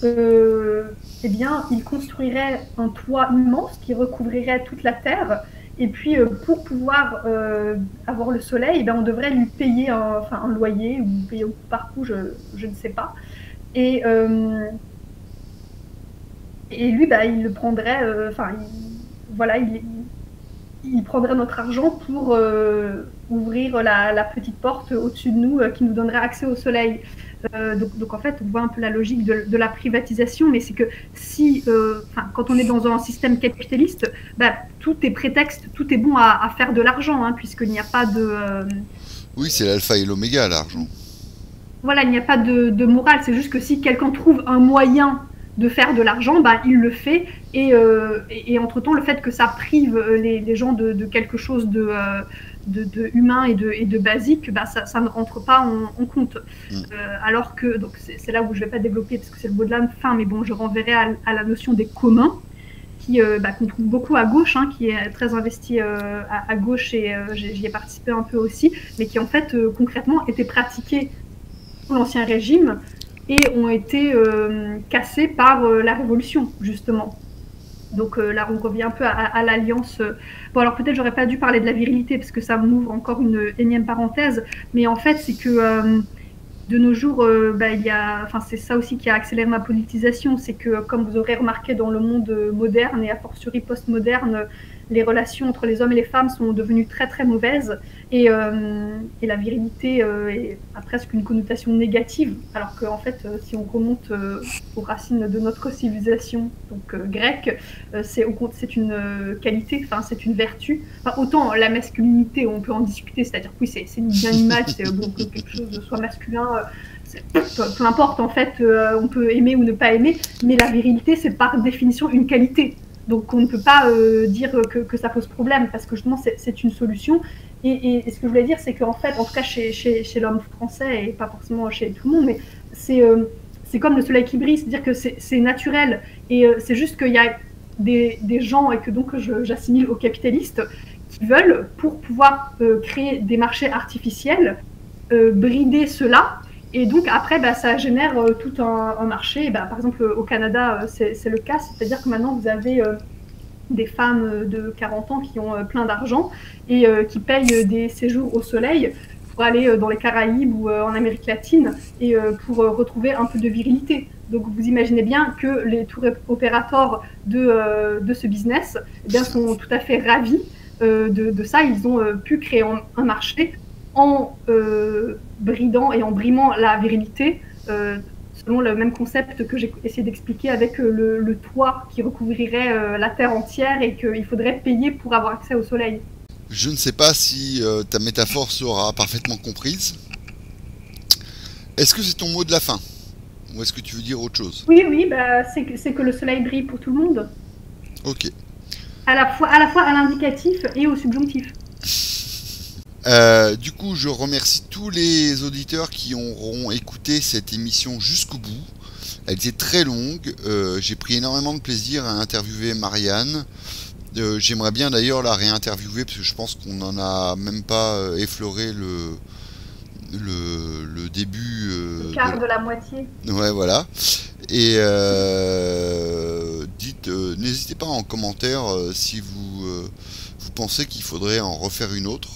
eh bien, il construirait un toit immense qui recouvrirait toute la terre. Et puis, pour pouvoir avoir le soleil, eh bien, on devrait lui payer un loyer ou payer au coup par coup, je ne sais pas. Et lui, bah, il le prendrait, voilà, il prendrait notre argent pour ouvrir la petite porte au-dessus de nous qui nous donnerait accès au soleil. Donc en fait, on voit un peu la logique de la privatisation, mais c'est que quand on est dans un système capitaliste, bah, tout est prétexte, tout est bon à faire de l'argent, hein, puisqu'il n'y a pas de... Oui, c'est l'alpha et l'oméga, l'argent. Voilà, il n'y a pas de morale, c'est juste que si quelqu'un trouve un moyen de faire de l'argent, bah, il le fait, et entre-temps, le fait que ça prive les gens de quelque chose de humain et de basique, bah, ça ne rentre pas en compte. Alors que, donc c'est là où je ne vais pas développer parce que c'est le mot de la fin, mais bon, je renverrai à la notion des communs, qu'on trouve beaucoup à gauche, hein, qui est très investi à gauche, et j'y ai participé un peu aussi, mais qui en fait concrètement étaient pratiqués sous l'Ancien Régime et ont été cassés par la Révolution, justement. Donc là, on revient un peu à l'alliance. Bon, alors peut-être j'aurais pas dû parler de la virilité, parce que ça m'ouvre encore une énième parenthèse, mais en fait, c'est que de nos jours, c'est ça aussi qui a accéléré ma politisation, c'est que, comme vous aurez remarqué dans le monde moderne, et a fortiori post-moderne, les relations entre les hommes et les femmes sont devenues très très mauvaises, et la virilité a presque une connotation négative, alors qu'en fait, si on remonte aux racines de notre civilisation, donc grecque, c'est une qualité, c'est une vertu. Autant la masculinité, on peut en discuter, c'est-à-dire que oui, c'est ni bien ni mal, c'est bon que quelque chose soit masculin, peu importe, en fait, on peut aimer ou ne pas aimer, mais la virilité, c'est par définition une qualité. Donc on ne peut pas dire que ça pose problème, parce que justement c'est une solution. Et ce que je voulais dire, c'est qu'en fait, en tout cas chez l'homme français, et pas forcément chez tout le monde, mais c'est comme le soleil qui brille, c'est-à-dire que c'est naturel. Et c'est juste qu'il y a des gens, et que donc j'assimile aux capitalistes, qui veulent, pour pouvoir créer des marchés artificiels, brider cela. Et donc après, ça génère tout un marché. Par exemple, au Canada, c'est le cas, c'est-à-dire que maintenant vous avez des femmes de 40 ans qui ont plein d'argent et qui payent des séjours au soleil pour aller dans les Caraïbes ou en Amérique latine et pour retrouver un peu de virilité. Donc vous imaginez bien que les tour opérateurs de ce business sont tout à fait ravis de ça. Ils ont pu créer un marché en bridant et en brimant la virilité selon le même concept que j'ai essayé d'expliquer avec le toit qui recouvrirait la Terre entière et qu'il faudrait payer pour avoir accès au soleil. Je ne sais pas si ta métaphore sera parfaitement comprise. Est-ce que c'est ton mot de la fin? Ou est-ce que tu veux dire autre chose? Oui, bah, c'est que le soleil brille pour tout le monde. Ok. À la fois à l'indicatif et au subjonctif. Du coup, je remercie tous les auditeurs qui auront écouté cette émission jusqu'au bout. Elle était très longue. J'ai pris énormément de plaisir à interviewer Marianne. J'aimerais bien d'ailleurs la réinterviewer parce que je pense qu'on n'en a même pas effleuré le début. Le quart de la moitié. Ouais, voilà. Et n'hésitez pas en commentaire si vous pensez qu'il faudrait en refaire une autre.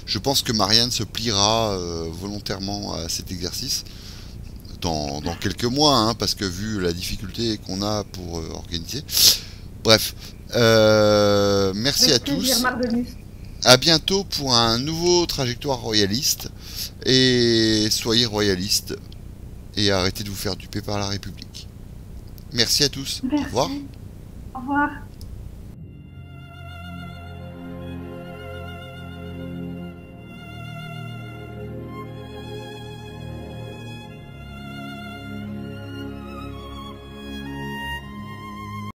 Je pense que Marianne se pliera volontairement à cet exercice dans quelques mois, hein, parce que vu la difficulté qu'on a pour organiser. Bref, merci à tous. À bientôt pour un nouveau Trajectoire Royaliste. Et soyez royalistes. Et arrêtez de vous faire duper par la République. Merci à tous. Merci. Au revoir. Au revoir.